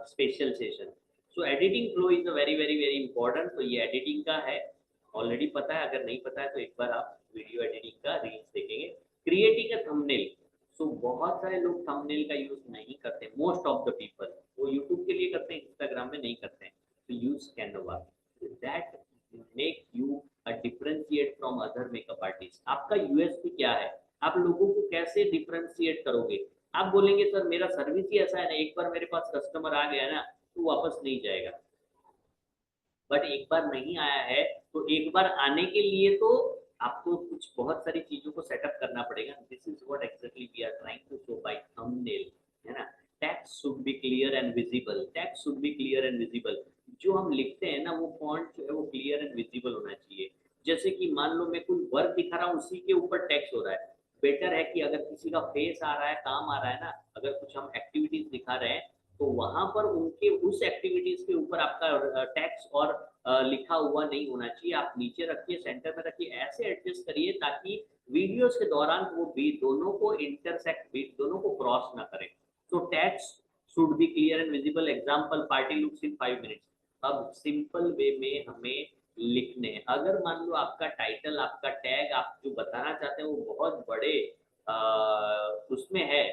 special session. So editing flow is a very very very important. तो ये एडिटिंग का है, ऑलरेडी पता है, अगर नहीं पता है तो एक बार आप वीडियो एडिटिंग का रील्स देखेंगे। क्रिएटिंग अ थंबनेल, सो बहुत सारे लोग थंबनेल का यूज नहीं करते, मोस्ट ऑफ द पीपल, वो यूट्यूब के लिए करते हैं, इंस्टाग्राम में नहीं करते हैं, तो use Canva, that make you a differentiate from other makeup artist. आपका यूएसपी क्या है, आप लोगों को कैसे डिफरेंशिएट करोगे। आप बोलेंगे सर मेरा सर्विस ही ऐसा है ना, एक बार मेरे पास कस्टमर आ गया ना तो वापस नहीं जाएगा, बट एक बार नहीं आया है तो एक बार आने के लिए तो आपको कुछ बहुत सारी चीजों को सेटअप करना पड़ेगा। This is what exactly we are trying to show by thumbnail, है ना। Text should be clear and visible, text should be clear and visible, जो हम लिखते हैं ना वो फॉन्ट जो है वो क्लियर एंड विजिबल होना चाहिए। जैसे कि मान लो मैं कोई वर्क दिखा रहा हूँ, उसी के ऊपर टेक्स्ट हो रहा है, बेटर है कि अगर किसी का फेस आ रहा है, काम आ रहा है ना, अगर कुछ हम एक्टिविटीज दिखा रहे हैं, तो वहां पर उनके उस एक्टिविटीज के ऊपर आपका टेक्स्ट और लिखा हुआ नहीं होना चाहिए। आप नीचे रखिए, सेंटर में रखिए, ऐसे एडजस्ट करिए ताकि वीडियोस के दौरान वो भी दोनों को इंटरसेक्ट, दोनों को क्रॉस ना करें। तो text should be clear and visible. Example, party looks in 5 minutes. अब सिंपल वे में हमें लिखने हैं। अगर मान लो आपका टाइटल, आपका टैग, आप जो बताना चाहते हैं वो बहुत बड़े उसमें है,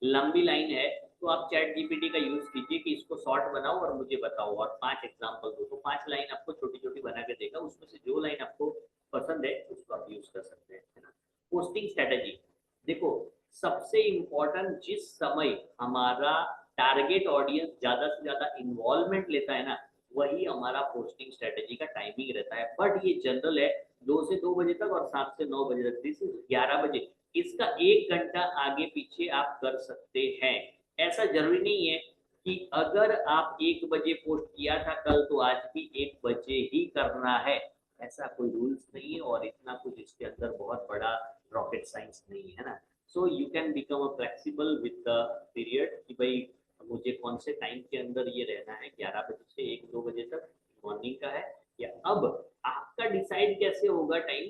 लंबी लाइन है, तो आप चैट जीपीटी का यूज कीजिए कि इसको शॉर्ट बनाओ और मुझे बताओ और 5 एग्जांपल दो, तो 5 लाइन आपको छोटी छोटी बना के देगा, उसमें से जो लाइन आपको पसंद है उसको आप यूज कर सकते हैं, है ना। पोस्टिंग स्ट्रेटेजी, देखो सबसे इम्पोर्टेंट, जिस समय हमारा टारगेट ऑडियंस ज्यादा से ज्यादा इन्वॉल्वमेंट लेता है ना, वही हमारा पोस्टिंग स्ट्रेटेजी का टाइमिंग रहता है। बट ये जनरल है, 2 से 2 बजे तक और 7 से 9 बजे तक, दिस इज 11 बजे, इसका 1 घंटा आगे पीछे आप कर सकते हैं। ऐसा जरूरी नहीं है कि अगर आप 1 बजे पोस्ट किया था कल, तो आज भी 1 बजे ही करना है, ऐसा कोई रूल्स नहीं है, और इतना कुछ इसके अंदर बहुत बड़ा रॉकेट साइंस नहीं है ना। सो you can become a flexible with the period कि भाई मुझे कौन से टाइम के अंदर ये रहना है, 11 बजे से 1-2 बजे तक मॉर्निंग का है, या अब आपका डिसाइड कैसे होगा टाइम,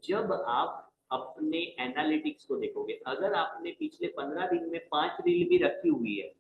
जब आप अपने एनालिटिक्स को देखोगे। अगर आपने पिछले 15 दिन में 5 रील भी रखी हुई है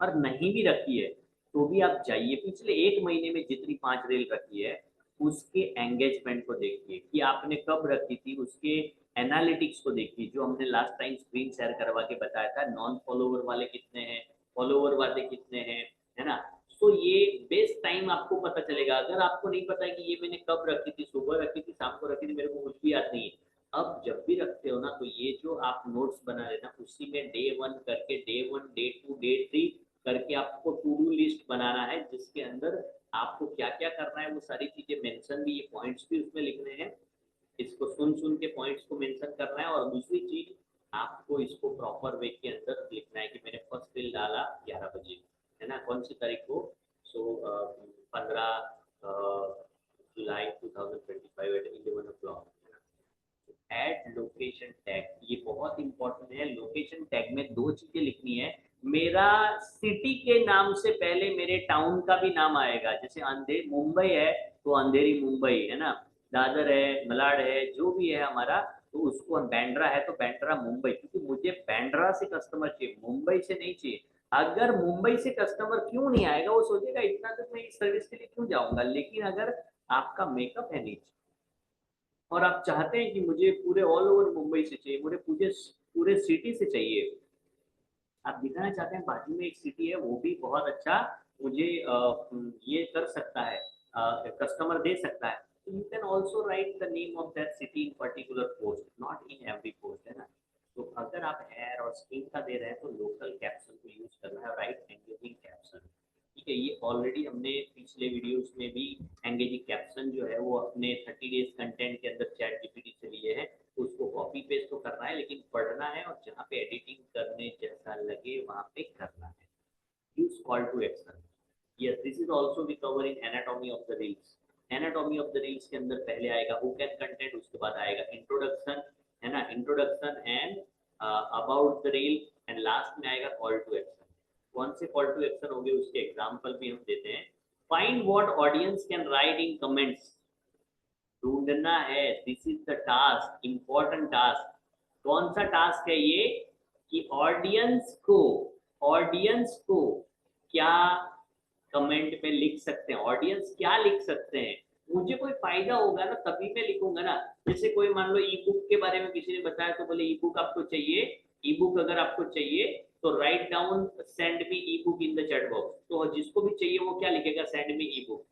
और नहीं भी रखी है, तो भी आप जाइए पिछले 1 महीने में जितनी 5 रील रखी है उसके एंगेजमेंट को देखिए कि आपने कब रखी थी, उसके एनालिटिक्स को देखिए, जो हमने लास्ट टाइम स्क्रीन शेयर करवा के बताया था, नॉन फॉलोवर वाले कितने हैं, फॉलोवर वाले कितने हैं, है ना। तो ये बेस्ट टाइम आपको पता चलेगा। अगर आपको नहीं पता है कि ये मैंने कब रखी थी, सुबह रखी थी, शाम को रखी थी, मेरे को कुछ भी याद नहीं है, अब जब भी रखते हो ना, तो ये जो आप नोट्स बना रहे ना, उसी में डे 1 करके, डे 1, डे 2, डे 3 करके आपको टू डू लिस्ट बनाना है, जिसके अंदर आपको क्या क्या करना है वो सारी चीजें मेंशन भी, ये पॉइंट्स भी उसमें लिखने हैं, इसको सुन सुन के पॉइंट्स को मेंशन करना है। और दूसरी चीज, आपको इसको प्रॉपर वे के अंदर लिखना है कि मैंने फर्स्ट बिल डाला 11 बजे, है ना, कौन सी तारीख को, so 15 July 2025 at 11 o'clock। Add location tag, ये बहुत इंपॉर्टेंट है। लोकेशन टैग में दो चीजें लिखनी है। मेरा सिटी के नाम से पहले मेरे टाउन का भी नाम आएगा, जैसे अंधेरी मुंबई है तो अंधेरी मुंबई, है ना, दादर है, मलाड है, जो भी है हमारा, तो उसको हम, बैंड्रा है तो बैंड्रा मुंबई, क्योंकि मुझे बैंड्रा से कस्टमर चाहिए, मुंबई से नहीं चाहिए। अगर मुंबई से कस्टमर क्यों नहीं आएगा, वो सोचेगा इतना तो मैं इस सर्विस के लिए क्यों जाऊंगा। लेकिन अगर आपका मेकअप है नीचे और आप चाहते हैं कि मुझे पूरे ऑल ओवर मुंबई से चाहिए, मुझे पूरे पूरे सिटी से चाहिए, आप दिखाना चाहते हैं बाजू में एक सिटी है वो भी बहुत अच्छा मुझे ये कर सकता है, कस्टमर दे सकता है, तो you can also right the name of that city in particular post, not in every post, है ना। तो अगर आप हेयर और स्किन का दे रहे हैं तो लोकल कैप्शन को यूज करना है, राइट एंगेजिंग कैप्शन। ठीक है, ये ऑलरेडी हमने पिछले वीडियोस में भी एंगेजिंग कैप्शन जो है वो अपने 30 डेज कंटेंट के अंदर चैट जीपीटी से लिए हैं, उसको कॉपी पेस्ट तो करना है, लेकिन पढ़ना है, और जहाँ पे एडिटिंग करने जैसा लगे वहां पे करना है। Use call to action. Yes, this is also we cover in anatomy of the reels. Anatomy of the reels के अंदर पहले आएगा हुक एंड कंटेंट, उसके बाद आएगा इंट्रोडक्शन, है ना, introduction and about the reel, and last में आएगा कॉल टू एक्शन। कौन से कॉल टू एक्शन होंगे उसके एग्जांपल भी हम देते हैं। Find what audience can write in comments, ढूंढना है, this is the task, important task. कौन सा टास्क है ये, कि ऑडियंस को क्या कमेंट में लिख सकते हैं, ऑडियंस क्या लिख सकते हैं, मुझे कोई फायदा होगा ना तभी मैं लिखूंगा ना। जैसे कोई मान लो ई बुक के बारे में किसी ने बताया, तो बोले ई बुक आपको चाहिए, ई बुक अगर आपको चाहिए तो write down send me E book in the chat box, तो जिसको भी चाहिए वो क्या लिखेगा, सेंड मी ई बुक।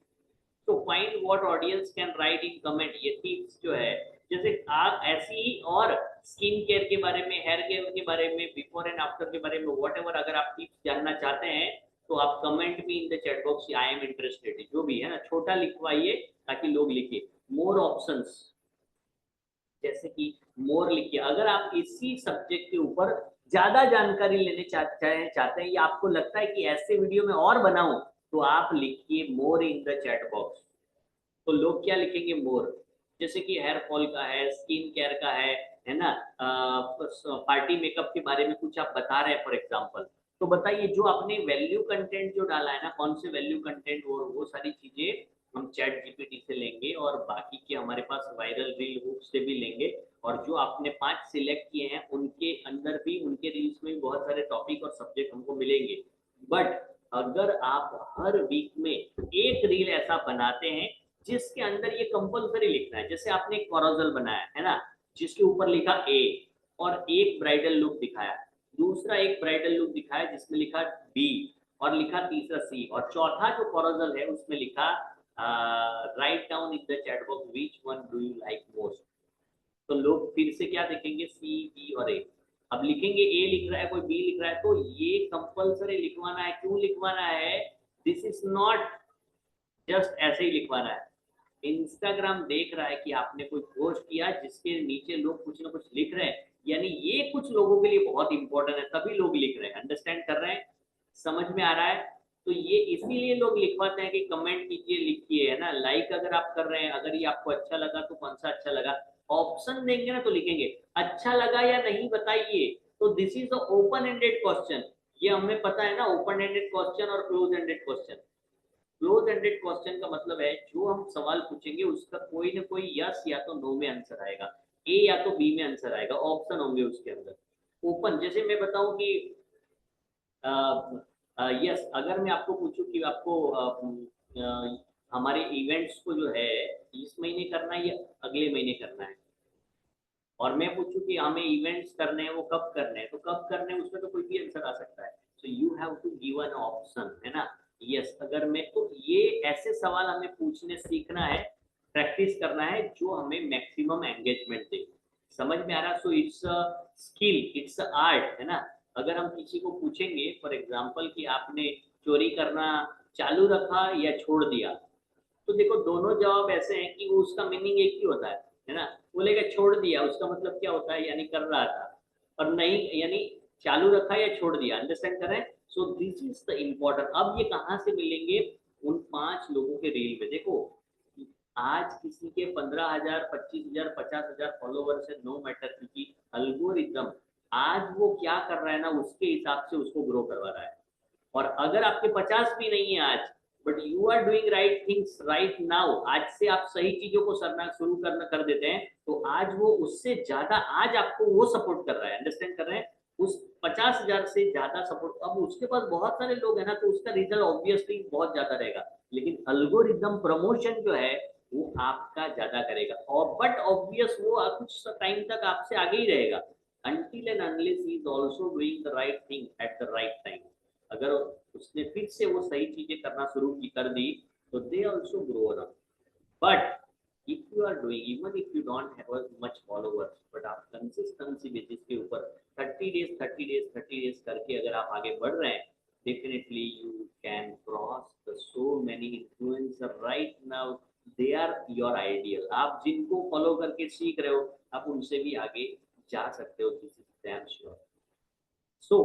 तो find what audience can write in comment, ये टिप्स जो है, जैसे आप ऐसी ही, और स्किन केयर के बारे में, हेयर केयर के बारे में, बिफोर एंड आफ्टर के बारे में, वॉट एवर अगर आप टिप्स जानना चाहते हैं तो आप comment me in the chat box, I am interested, जो भी है ना, छोटा लिखवाइए ताकि लोग लिखे। मोर ऑप्शंस, जैसे कि मोर लिखिए, अगर आप इसी सब्जेक्ट के ऊपर ज्यादा जानकारी लेने चाहते हैं, या आपको लगता है कि ऐसे वीडियो में और बनाऊं, तो आप लिखिए मोर इन द चैट बॉक्स। तो लोग क्या लिखेंगे, मोर। जैसे कि हेयर फॉल का है, स्किन केयर का है ना, पार्टी मेकअप के बारे में कुछ आप बता रहे हैं फॉर एग्जांपल, तो बताइए जो आपने वैल्यू कंटेंट जो डाला है ना, कौन से वैल्यू कंटेंट, और वो सारी चीजें हम चैट जीपीटी से लेंगे, और बाकी के हमारे पास वायरल रील हुक से भी लेंगे, और जो आपने 5 सिलेक्ट किए हैं उनके अंदर भी, उनके रील्स में भी बहुत सारे टॉपिक और सब्जेक्ट हमको मिलेंगे। बट अगर आप हर वीक में एक रील ऐसा बनाते हैं जिसके अंदर ये कंपलसरी लिखना है, जैसे आपने एक कॉरोजल बनाया है ना, जिसके ऊपर लिखा ए, और एक ब्राइडल लुक दिखाया, दूसरा एक ब्राइडल लुक दिखाया जिसमें लिखा बी, और लिखा तीसरा सी, और चौथा जो कॉरोजल है उसमें लिखा write down in the chat box which one do you like most. तो लोग फिर से क्या देखेंगे, सी, बी और ए। अब लिखेंगे ए लिख रहा है, कोई बी लिख रहा है, तो ये कंपलसरी लिखवाना है। क्यों लिखवाना है, दिस इज नॉट जस्ट ऐसे ही लिखवाना है। इंस्टाग्राम देख रहा है कि आपने कोई पोस्ट किया जिसके नीचे लोग कुछ ना कुछ लिख रहे हैं, यानी ये कुछ लोगों के लिए बहुत इंपॉर्टेंट है, तभी लोग लिख रहे हैं। अंडरस्टैंड कर रहे हैं, समझ में आ रहा है। तो ये इसीलिए लोग लिखवाते हैं कि कमेंट कीजिए, लिखिए, है ना, लाइक अगर आप कर रहे हैं, अगर ये आपको अच्छा लगा तो कौन सा अच्छा लगा, ऑप्शन देंगे ना तो लिखेंगे अच्छा लगा या नहीं बताइए। तो this is the open ended question, ये हमें पता है ना, ओपन एंडेड क्वेश्चन और close ended question. Close ended question का मतलब है जो हम सवाल पूछेंगे उसका कोई ना कोई यस या तो नो में आंसर आएगा, ए या तो बी में आंसर आएगा, ऑप्शन होंगे उसके अंदर। ओपन, जैसे मैं बताऊं कि यस, अगर मैं आपको पूछूं कि आपको हमारे इवेंट्स को जो है इस महीने करना है या अगले महीने करना है, और मैं पूछूं कि हमें इवेंट्स करने हैं, वो कब करने हैं, तो कब करने हैं उसमें तो कोई भी आंसर आ सकता है। So you have to give an option, है ना। यस, अगर मैं तो ये ऐसे सवाल हमें पूछने सीखना है, प्रैक्टिस करना है जो हमें मैक्सिमम एंगेजमेंट दे। समझ में आ रहा। So it's a skill, it's a art, है ना। अगर हम किसी को पूछेंगे फॉर एग्जाम्पल कि आपने चोरी करना चालू रखा या छोड़ दिया, तो देखो दोनों जवाब ऐसे हैं कि वो उसका मीनिंग एक ही होता है ना। बोलेगा छोड़ दिया, उसका मतलब क्या होता है, यानी कर रहा था। और नहीं यानी चालू रखा या छोड़ दिया, अंडरस्टैंड कर रहे हैं। So this is the important. अब ये कहाँ से मिलेंगे, उन 5 लोगों के रील में। देखो आज किसी के 15,000, 25,000, 50,000 फॉलोवर्स है, नो मैटर, क्योंकि अल्गोरिदम आज वो क्या कर रहा है ना, उसके हिसाब से उसको ग्रो करवा रहा है। और अगर आपके 50 भी नहीं है आज, but you are doing right things right now, आज से आप सही चीजों को करना शुरू करना कर देते हैं, तो आज वो उससे ज्यादा आज आपको वो सपोर्ट कर रहा है, अंडरस्टैंड कर रहे हैं। उस 50,000 से ज्यादा सपोर्ट, अब उसके पास बहुत सारे लोग हैं ना, तो उसका रिजल्ट ऑब्वियसली बहुत ज्यादा रहेगा। लेकिन अल्गोरिदम प्रमोशन जो है वो आपका ज्यादा करेगा, और बट ऑब्वियस वो कुछ टाइम तक आपसे आगे ही रहेगा, until and unless he is also doing the right thing at the right time। अगर उसने फिर से वो सही चीजें करना शुरू की कर दी, तो they also grow up. But if you are doing, even if you don't have much followers, but आप कंसिस्टेंसी बेसिस के ऊपर 30 डेज 30 डेज 30 डेज करके अगर आप आगे बढ़ रहे हैं, definitely you can cross the so many influencer right now, they are your ideal. आप जिनको फॉलो करके सीख रहे हो, आप उनसे भी आगे जा सकते हो, this is damn sure. So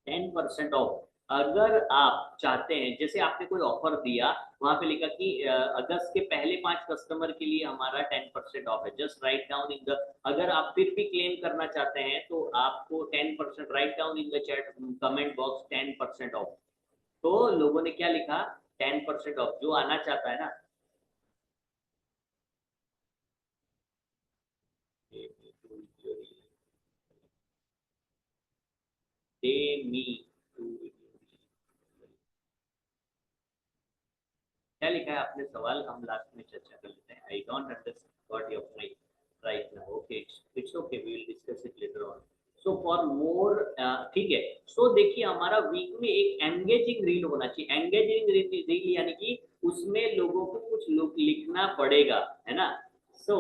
10% of, अगर आप चाहते हैं, जैसे आपने कोई ऑफर दिया, वहां पे लिखा कि अगस्त के पहले 5 कस्टमर के लिए हमारा 10% ऑफ है, just write down in the, अगर आप फिर भी क्लेम करना चाहते हैं तो आपको 10% write down in the chat comment box 10% of. तो लोगों ने क्या लिखा, 10% ऑफ। जो आना चाहता है ना, दे मी क्या लिखा है आपने सवाल, हम लास्ट में चर्चा कर लेते हैं। I don't understand what you are right now, okay it's okay, we will discuss it later on. So for more, ठीक है। सो देखिए हमारा वीक में एक एंगेजिंग रील होना चाहिए। एंगेजिंग रील यानी कि उसमें लोगों को कुछ लिखना पड़ेगा, है ना। सो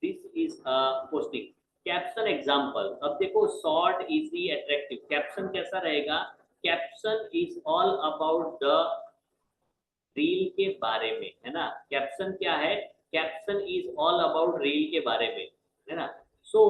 this is posting caption example. अब देखो शॉर्ट इजी अट्रैक्टिव कैप्शन कैसा रहेगा, caption is all about the reel के बारे में, है ना। कैप्शन क्या है, caption is all about reel के बारे में, है ना। सो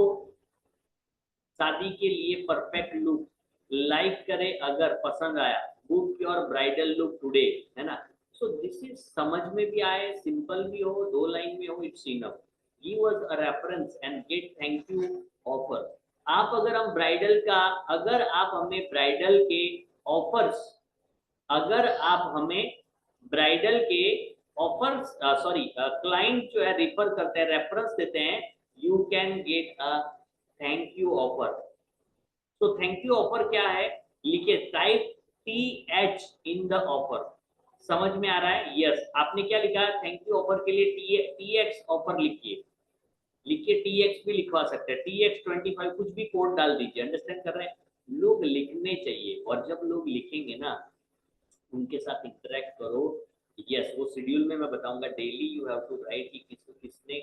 शादी के लिए परफेक्ट लुक, लाइक करे अगर पसंद आया, book your bridal look today, है ना। सो दिस इज समझ में भी आए, सिंपल भी हो, 2 लाइन में हो, it's enough. Give us a reference and get thank you offer. आप अगर हम ब्राइडल का, अगर आप हमें ब्राइडल के ऑफर्स, अगर आप हमें ब्राइडल के ऑफर्स, सॉरी क्लाइंट जो है रिफर करते हैं, रेफरेंस देते हैं, you can get a thank you offer. तो थैंक यू ऑफर क्या है, लिखिए type TH in the offer. समझ में आ रहा है, यस। आपने क्या लिखा, थैंक यू ऑफर के लिए TX ऑफर लिखिए, लिखिए TX भी लिखवा सकते हैं, TX25 कुछ भी कोड डाल दीजिए, अंडरस्टैंड कर रहे हैं। लोग लिखने चाहिए, और जब लोग लिखेंगे ना, उनके साथ इंटरेक्ट करो। यस, वो शेड्यूल में मैं बताऊंगा, daily you have to write कि किसने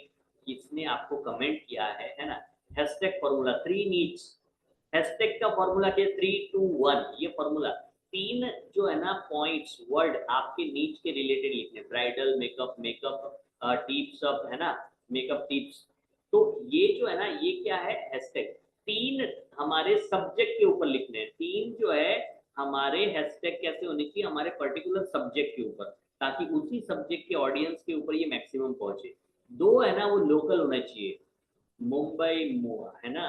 किसने आपको कमेंट किया है ना। हैशटैग फॉर्मूला 3 नीड्स, हैशटैग का फॉर्मूला क्या, 3 2 1, ये फॉर्मूला 3 जो है ना पॉइंट्स वर्ड आपके नीड्स के रिलेटेड लिखने, bridal makeup, makeup tips up, है ना, मेकअप टिप्स। तो ये जो है ना, ये क्या है, हैशटैग। 3 हमारे सब्जेक्ट के ऊपर लिखने हैं, 3 जो है हमारे हैशटैग कैसे होने चाहिए, हमारे पर्टिकुलर सब्जेक्ट के ऊपर, ताकि उसी सब्जेक्ट के ऑडियंस के ऊपर ये मैक्सिमम पहुंचे। 2 है ना, वो लोकल होना चाहिए, मुंबई है ना,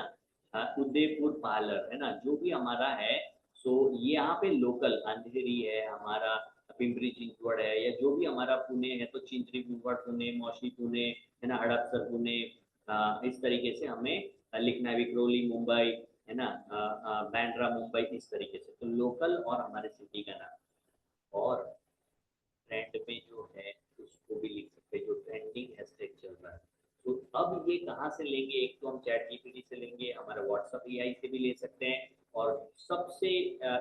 उदयपुर पार्लर, है ना, जो भी हमारा है। सो ये यहाँ पे लोकल अंधेरी है हमारा, पिंपरी चिंचवड़ है, या जो भी हमारा पुणे है तो चिंचरी पिंपड़ पुणे, मौशी पुणे, है ना, हड़पसर पुणे, इस तरीके से हमें लिखना है, विक्रोली मुंबई, है ना, बैंड्रा मुंबई, इस तरीके से। तो लोकल और हमारे सिटी का नाम, और ट्रेंड में जो है उसको भी लिख सकते हैं, जो ट्रेंडिंग हैशटैग चल रहा है। तो अब ये कहाँ से लेंगे? एक तो हम चैट जीपीटी से लेंगे, हमारे व्हाट्सएप एआई से भी ले सकते हैं, और सबसे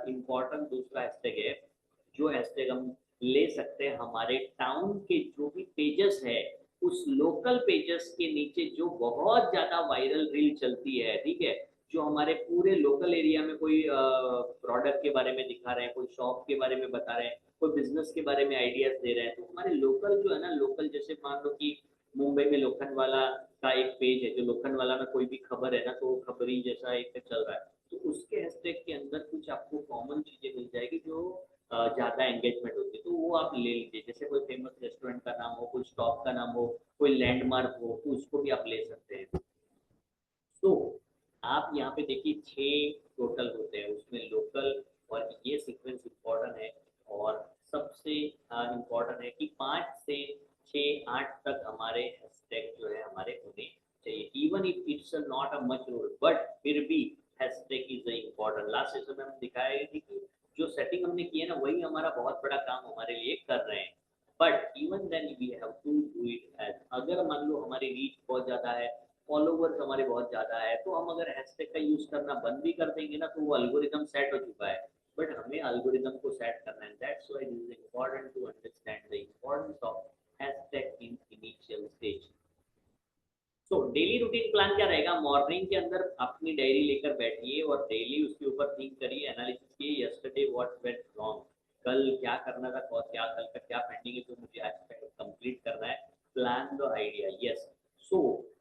इम्पोर्टेंट दूसरा हैशटैग है, जो हैशटैग हम ले सकते हैं हमारे टाउन के जो भी पेजेस है, उस लोकल पेजेस के नीचे जो बहुत ज्यादा वायरल रील चलती है, ठीक है, जो हमारे पूरे लोकल एरिया में कोई प्रोडक्ट के बारे में दिखा रहे हैं, कोई शॉप के बारे में बता रहे हैं, कोई बिजनेस के बारे में आइडियाज दे रहे हैं, तो हमारे लोकल जो है ना, लोकल जैसे मान लो कि मुंबई में लोखंडवाला का एक पेज है, जो लोखंडवाला में कोई भी खबर है ना, तो वो खबरी जैसा एक चल रहा है, तो उसके हैशटैग के अंदर कुछ आपको कॉमन चीजें मिल जाएगी जो ज्यादा एंगेजमेंट होती है, तो वो आप ले लीजिए। जैसे कोई फेमस रेस्टोरेंट का नाम हो, कोई स्टॉप का नाम हो, कोई लैंडमार्क हो, तो उसको भी आप ले सकते हैं। तो आप यहाँ पे देखिए 6 टोटल होते हैं, उसमें लोकल, और ये सीक्वेंस इम्पोर्टेंट है, और सबसे इम्पोर्टेंट है कि 5 से 6 8 तक हमारे हैशटैग जो है हमारे होने चाहिए, even if it's not a much rule, but फिर भी hashtag is important. Last session में हम दिखाए थे कि जो सेटिंग हमने की है ना, वही हमारा बहुत बड़ा काम हमारे लिए कर रहे हैं, but even then we have to do it as, अगर मान लो हमारी रीच बहुत ज्यादा है, फॉलोवर्स हमारे बहुत ज्यादा है, तो हम अगर हैशटैग का यूज करना बंद भी कर देंगे ना, तो वो एल्गोरिदम सेट हो चुका है, बट हमें एल्गोरिदम को सेट करना है। That's why it is important to understand the importance of hashtag in initial stage. तो डेली रूटीन प्लान क्या रहेगा? मॉर्निंग के अंदर अपनी डायरी लेकर बैठिए और डेली उसके ऊपर थिंक करिए, एनालिसिस कीजिए, यस्टरडे व्हाट वेंट रॉन्ग, कल क्या करना था, और क्या कल का क्या पेंडिंग है जो मुझे आज कंप्लीट करना है, plan the idea. Yes, so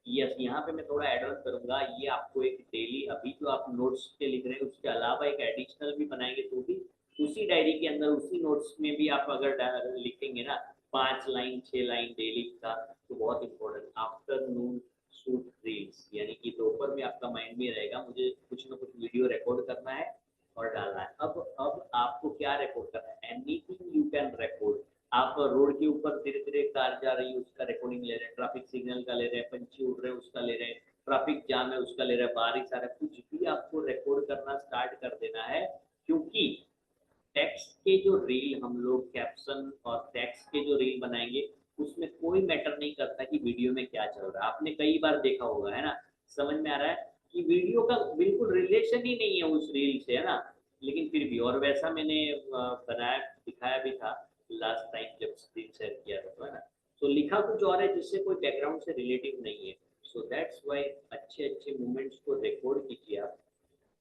yes, यहाँ पे मैं थोड़ा एड ऑन करूंगा, ये आपको एक डेली, अभी जो आप नोट्स पे लिख रहे हैं उसके अलावा एक एडिशनल भी बनाएंगे, तो भी उसी डायरी के अंदर, उसी नोट्स में भी आप अगर लिखेंगे ना 5 लाइन 6 लाइन डेली का, तो बहुत इंपॉर्टेंट। आफ्टरनून शूट रील्स, यानी कि दोपहर में आपका माइंड में रहेगा मुझे कुछ ना कुछ वीडियो रिकॉर्ड करना है और डालना है। अब आपको क्या रिकॉर्ड करना है? Anything you can record. आप रोड के ऊपर धीरे धीरे कार जा रही है उसका रिकॉर्डिंग ले रहे हैं, ट्रैफिक सिग्नल का ले रहे हैं, पंछी उड़ रहे हैं उसका ले रहे हैं, ट्रैफिक जाम है उसका ले रहे हैं, बारिश आ रहा है, कुछ भी आपको रिकॉर्ड करना स्टार्ट कर देना है, क्योंकि टेक्स्ट के जो रील हम लोग कैप्शन और टेक्स्ट के जो रील बनाएंगे, उसमें कोई मैटर नहीं करता कि वीडियो में क्या चल रहा है। आपने कई बार देखा होगा, है ना, समझ में आ रहा है कि वीडियो का बिल्कुल रिलेशन ही नहीं है उस रील से, है ना, लेकिन फिर भी, और वैसा मैंने बनाया दिखाया भी था लास्ट टाइम जब स्क्रीन शेयर किया था, तो है ना, तो लिखा कुछ और है जिससे कोई बैकग्राउंड से रिलेटिव नहीं है। सो दैट्स वाई अच्छे अच्छे मोमेंट्स को रिकॉर्ड कीजिए आप,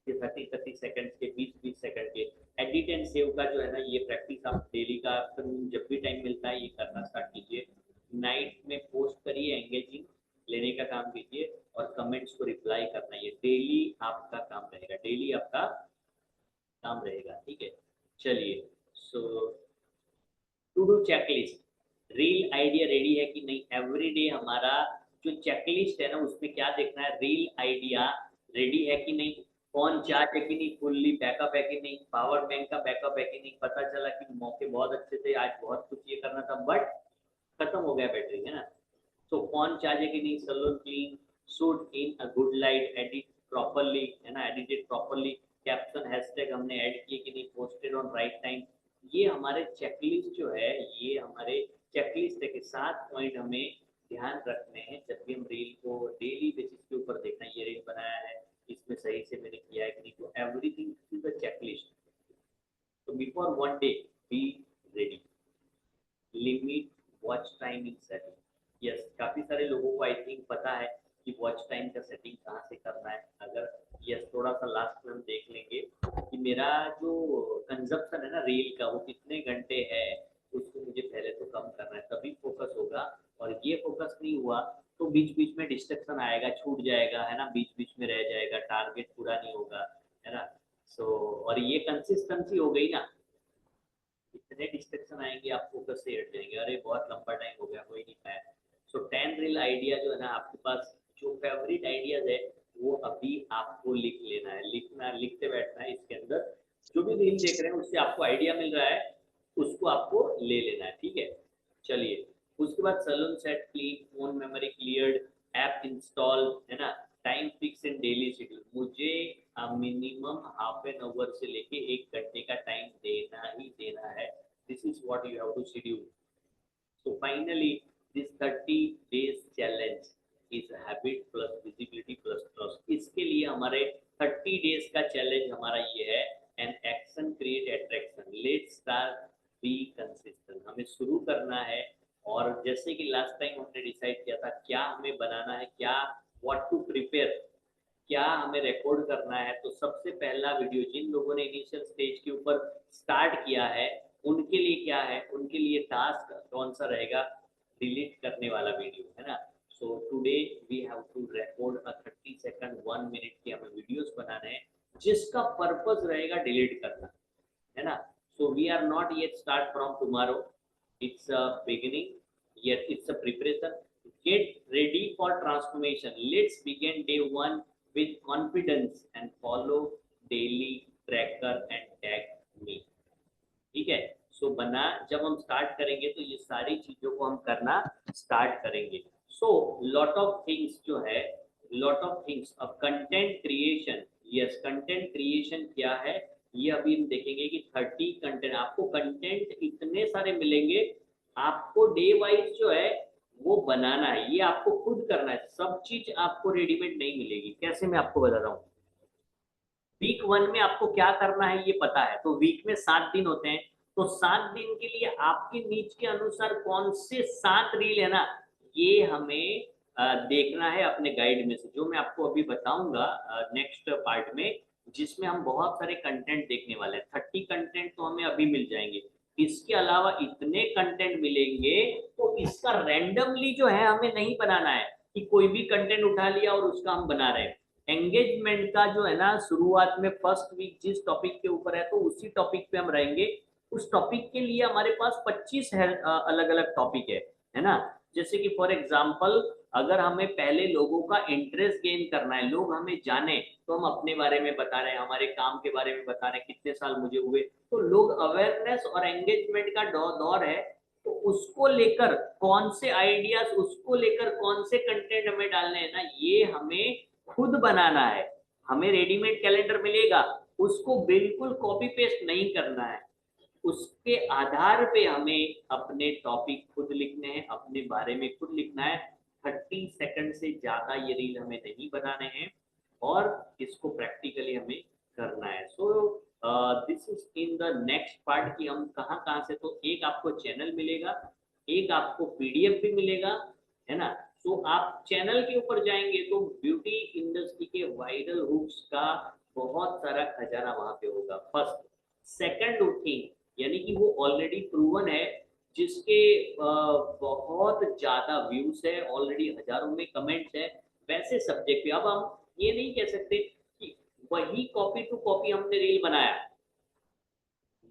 30-30 सेकंड के, 20-20 सेकंड के। एडिट एंड सेव का जो है ना, ये प्रैक्टिस आप डेली का आफ्टरनून जब भी टाइम मिलता है ये करना स्टार्ट कीजिए। नाइट में पोस्ट करिए, एंगेजिंग लेने का काम कीजिए, और कमेंट्स को रिप्लाई करना, ये डेली आपका काम रहेगा, डेली आपका काम रहेगा, ठीक है। चलिए, so to do checklist, reel idea ready है कि नहीं? एवरीडे हमारा जो चेकलिस्ट है ना, उसमें क्या देखना है? रील आइडिया रेडी है कि नहीं, फोन चार्ज है कि नहीं, फुल्ली बैकअप है कि नहीं, पावर बैंक का बैकअप है कि नहीं, पता चला कि मौके बहुत अच्छे थे, आज बहुत कुछ ये करना था, बट खत्म हो गया बैटरी, है ना, तो फोन चार्ज है कि नहीं, salon clean, shoot in a good light, edit properly, है ना, एडिटेड प्रॉपरली, कैप्शन हैशटैग हमने ऐड किए कि नहीं, पोस्टेड ऑन राइट टाइम। ये हमारे चेकलिस्ट जो है, ये हमारे चेकलिस्ट के 7 पॉइंट हमें ध्यान रखने हैं जब भी हम रील को डेली बेसिस के ऊपर देखना है। ये रील बनाया है, इसमें सही से मैंने किया है कि नहीं, तो एवरीथिंग इज द चेकलिस्ट। तो before one day be ready. Limit watch time in setting. Yes, काफी सारे लोगों को आई थिंक पता है कि वॉच टाइम का सेटिंग कहाँ से करना है। अगर यस, थोड़ा सा लास्ट में हम देख लेंगे कि मेरा जो कंजप्शन है ना रील का, वो कितने घंटे है, उसको मुझे पहले तो कम करना है, तभी फोकस होगा। और ये फोकस नहीं हुआ तो बीच बीच में डिस्ट्रक्शन आएगा, छूट जाएगा, है ना, बीच बीच में रह जाएगा, टारगेट पूरा नहीं होगा, है ना। सो और ये कंसिस्टेंसी हो गई ना, इतने डिस्ट्रक्शन आएंगे आप फोकस से हट जाएंगे, अरे बहुत लंबा टाइम हो गया, हो ही नहीं पाया। सो 10 रील आइडिया जो है ना, आपके पास जो फेवरेट आइडियाज है वो अभी आपको लिख लेना है, लिखना, लिखते बैठना है। इसके अंदर जो भी रील देख रहे हैं उससे आपको आइडिया मिल रहा है, उसको आपको ले लेना है, ठीक है। चलिए, उसके बाद salon set clean, phone memory cleared, app install, है ना, time fix in daily schedule, मुझे मिनिमम हाफ एन आवर से लेके 1 घंटे का टाइम देना ही देना है। This is what you have to schedule. So finally this 30 days challenge, is habit plus visibility plus trust. इसके लिए हमारे 30 डेज का चैलेंज हमारा ये है, an action create attraction, let's start be consistent. हमें शुरू करना है, और जैसे कि लास्ट टाइम हमने डिसाइड किया था क्या हमें बनाना है, क्या व्हाट टू प्रिपेयर, क्या हमें रिकॉर्ड करना है। तो सबसे पहला वीडियो जिन लोगों ने इनिशियल स्टेज के ऊपर स्टार्ट किया है उनके लिए क्या है, उनके लिए टास्क कौन सा रहेगा, डिलीट करने वाला वीडियो है ना। So today we have to record a 30 second 1 minute के हमें वीडियोस बनाने हैं जिसका पर्पस रहेगा डिलीट करना, है ना। So we are not yet start from tomorrow, it's a beginning, yet it's a preparation. Get ready for transformation. Let's begin day one with confidence and follow daily tracker and tag me. ठीक है। सो बना जब हम start करेंगे तो ये सारी चीजों को हम करना स्टार्ट करेंगे। सो लॉट ऑफ थिंग्स जो है, लॉट ऑफ थिंग्स, अब content creation, yes content creation क्या है ये अभी हम देखेंगे कि 30 कंटेंट, आपको कंटेंट इतने सारे मिलेंगे, आपको डे वाइज जो है वो बनाना है, ये आपको खुद करना है, सब चीज आपको रेडीमेड नहीं मिलेगी। कैसे मैं आपको बताता हूँ। वीक 1 में आपको क्या करना है ये पता है, तो वीक में 7 दिन होते हैं, तो 7 दिन के लिए आपके नीच के अनुसार कौन से 7 रील है ना, ये हमें देखना है अपने गाइड में से, जो मैं आपको अभी बताऊंगा नेक्स्ट पार्ट में, जिसमें हम बहुत सारे कंटेंट देखने वाले हैं। 30 कंटेंट तो हमें अभी मिल जाएंगे, इसके अलावा इतने कंटेंट मिलेंगे, तो इसका रैंडमली जो है हमें नहीं बनाना है कि कोई भी कंटेंट उठा लिया और उसका हम बना रहे हैं। एंगेजमेंट का जो है ना, शुरुआत में फर्स्ट वीक जिस टॉपिक के ऊपर है तो उसी टॉपिक पे हम रहेंगे। उस टॉपिक के लिए हमारे पास 25 अलग अलग टॉपिक है ना। जैसे कि फॉर एग्जांपल अगर हमें पहले लोगों का इंटरेस्ट गेन करना है, लोग हमें जाने, तो हम अपने बारे में बता रहे हैं, हमारे काम के बारे में बता रहे हैं, कितने साल मुझे हुए, तो लोग अवेयरनेस और एंगेजमेंट का दौर है, तो उसको लेकर कौन से आइडियाज, उसको लेकर कौन से कंटेंट हमें डालने हैं ना, ये हमें खुद बनाना है। हमें रेडीमेड कैलेंडर मिलेगा, उसको बिल्कुल कॉपी पेस्ट नहीं करना है, उसके आधार पे हमें अपने टॉपिक खुद लिखने हैं, अपने बारे में खुद लिखना है। 30 सेकंड से ज्यादा ये रील हमें नहीं बनाने हैं, और इसको प्रैक्टिकली हमें करना है। सो this is in the next part कि हम कहाँ कहाँ से, तो एक आपको चैनल मिलेगा, एक आपको पीडीएफ भी मिलेगा, है ना। तो आप चैनल के ऊपर जाएंगे तो ब्यूटी इंडस्ट्री के वायरल हुक्स का बहुत सारा खजाना वहां पे होगा। फर्स्ट सेकंड थिंग, यानी कि वो ऑलरेडी प्रूवन है, जिसके बहुत ज्यादा व्यूज है, ऑलरेडी हजारों में कमेंट्स है, वैसे सब्जेक्ट पे। अब हम ये नहीं कह सकते कि वही कॉपी टू कॉपी हमने रील बनाया,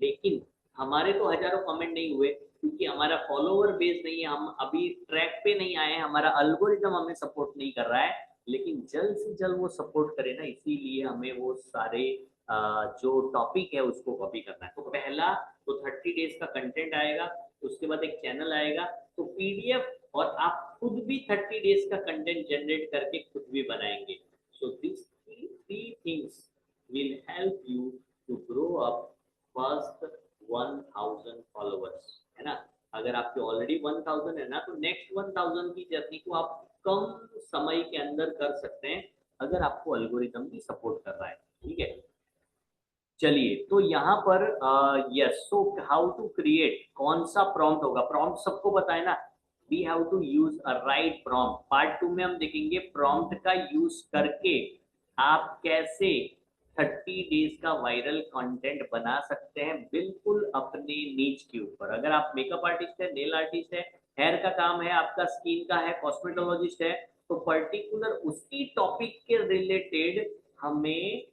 लेकिन हमारे तो हजारों कमेंट नहीं हुए क्योंकि हमारा फॉलोवर बेस नहीं है, हम अभी ट्रैक पे नहीं आए हैं, हमारा अल्गोरिदम हमें सपोर्ट नहीं कर रहा है, लेकिन जल्द से जल्द वो सपोर्ट करे ना, इसीलिए हमें वो सारे जो टॉपिक है उसको कॉपी करना है। तो पहला तो 30 डेज का कंटेंट आएगा, उसके बाद एक चैनल आएगा, तो पीडीएफ, और आप खुद भी 30 डेज का कंटेंट जनरेट करके खुद भी बनाएंगे। So this three things will help you to grow up first 1000 followers, है ना। अगर आपके ऑलरेडी 1000 है ना, तो नेक्स्ट 1000 की जर्नी को आप कम समय के अंदर कर सकते हैं, अगर आपको अल्गोरिदम भी सपोर्ट कर रहा है। ठीक है, चलिए, तो यहाँ पर yes, so how to create, कौन सा प्रॉम्प्ट होगा, प्रॉम्प्ट सबको पता है ना, we have to use a right prompt. Part 2 में हम देखेंगे प्रॉम्प्ट का यूज करके आप कैसे 30 डेज का वायरल कंटेंट बना सकते हैं, बिल्कुल अपने नीच के ऊपर। अगर आप मेकअप आर्टिस्ट है, नेल आर्टिस्ट है, हेयर का काम है, आपका स्किन का है, कॉस्मेटोलॉजिस्ट है, तो पर्टिकुलर उसी टॉपिक के रिलेटेड हमें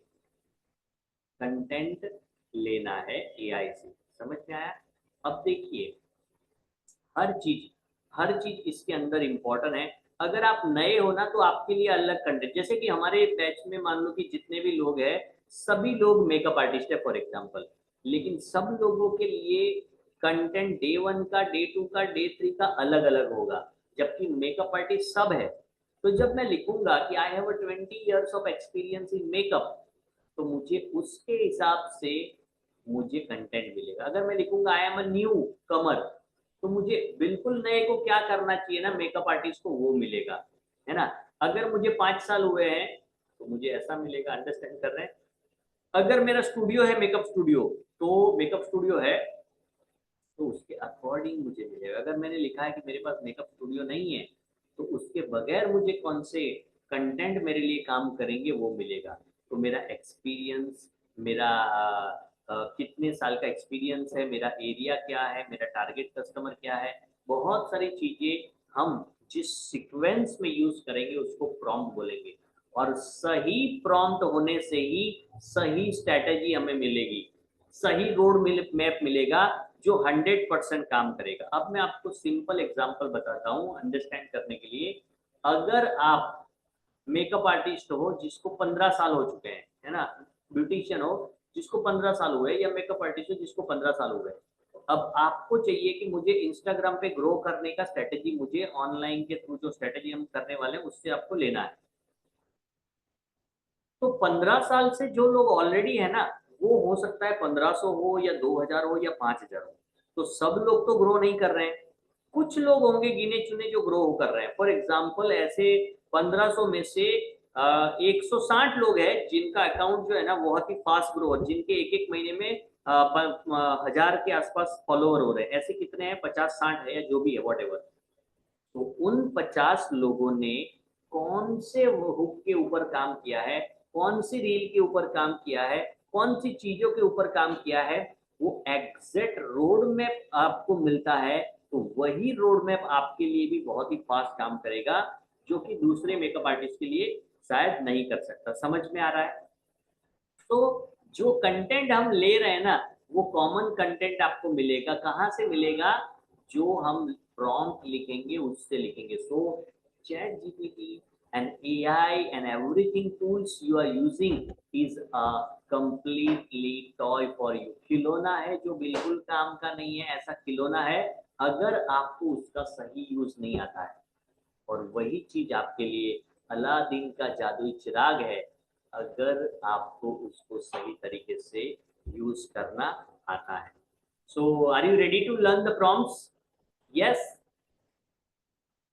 कंटेंट लेना है एआई से। समझ में आया। अब देखिए, हर चीज इसके अंदर इंपॉर्टेंट है। अगर आप नए हो ना, तो आपके लिए अलग कंटेंट, जैसे कि हमारे बैच में मान लो कि जितने भी लोग हैं सभी लोग मेकअप आर्टिस्ट है फॉर एग्जांपल, लेकिन सब लोगों के लिए कंटेंट डे 1 का, डे 2 का, डे 3 का अलग अलग होगा, जबकि मेकअप आर्टिस्ट सब है। तो जब मैं लिखूंगा कि I have 20 years of experience in makeup, तो मुझे उसके हिसाब से मुझे कंटेंट मिलेगा। अगर मैं लिखूंगा आई एम अ न्यू कमर, तो मुझे बिल्कुल नए को क्या करना चाहिए ना, मेकअप आर्टिस्ट को वो मिलेगा। है ना। अगर मुझे 5 साल हुए हैं तो मुझे ऐसा मिलेगा, अंडरस्टैंड कर रहे हैं। अगर मेरा स्टूडियो है मेकअप स्टूडियो, तो मेकअप स्टूडियो है तो उसके अकॉर्डिंग मुझे मिलेगा। अगर मैंने लिखा है कि मेरे पास मेकअप स्टूडियो नहीं है तो उसके बगैर मुझे कौन से कंटेंट मेरे लिए काम करेंगे वो मिलेगा। तो मेरा एक्सपीरियंस, मेरा कितने साल का एक्सपीरियंस है, मेरा एरिया क्या है, मेरा टारगेट कस्टमर क्या है, बहुत सारी चीजें हम जिस सीक्वेंस में यूज करेंगे उसको प्रॉम्प्ट बोलेंगे। और सही प्रॉम्प्ट होने से ही सही स्ट्रेटेजी हमें मिलेगी, सही रोड मैप मिलेगा जो 100% काम करेगा। अब मैं आपको सिंपल एग्जांपल बताता हूँ अंडरस्टैंड करने के लिए। अगर आप मेकअप आर्टिस्ट हो जिसको 15 साल हो चुके हैं, है ना, ब्यूटिशियन हो जिसको 15 साल हुए, या मेकअप आर्टिस्ट हो जिसको 15 साल हुए, अब आपको चाहिए कि मुझे इंस्टाग्राम पे ग्रो करने का स्ट्रेटेजी, मुझे ऑनलाइन के थ्रू जो स्ट्रेटेजी हम करने वाले हैं उससे आपको लेना है। तो 15 साल से जो लोग ऑलरेडी है ना, वो हो सकता है 1500 हो या 2000 हो या 5000 हो, तो सब लोग तो ग्रो नहीं कर रहे हैं। कुछ लोग होंगे गिने चुने जो ग्रो कर रहे हैं। फॉर एग्जाम्पल ऐसे 1500 में से 160 लोग हैं जिनका अकाउंट जो है ना बहुत ही फास्ट ग्रो हो, जिनके एक एक महीने में 1000 के आसपास फॉलोअर हो रहे हैं। ऐसे कितने हैं, 50-60 है या जो भी है, वॉट एवर। तो उन 50 लोगों ने कौन से हुक के ऊपर काम किया है, कौन सी रील के ऊपर काम किया है, कौन सी चीजों के ऊपर काम किया है, वो एग्जैक्ट रोड मैप आपको मिलता है। तो वही रोड मैप आपके लिए भी बहुत ही फास्ट काम करेगा, जो कि दूसरे मेकअप आर्टिस्ट के लिए शायद नहीं कर सकता। समझ में आ रहा है। तो जो कंटेंट हम ले रहे हैं ना, वो कॉमन कंटेंट आपको मिलेगा। कहाँ से मिलेगा, जो हम प्रॉम्प्ट लिखेंगे उससे लिखेंगे। So chat GPT and AI and everything tools you are using is a completely toy for you. खिलौना है जो बिल्कुल काम का नहीं है, ऐसा खिलौना है अगर आपको उसका सही यूज नहीं आता है। और वही चीज आपके लिए अलादीन का जादुई चिराग है, अगर आपको उसको सही तरीके से यूज करना आता है। So are you ready to learn the prompts? Yes.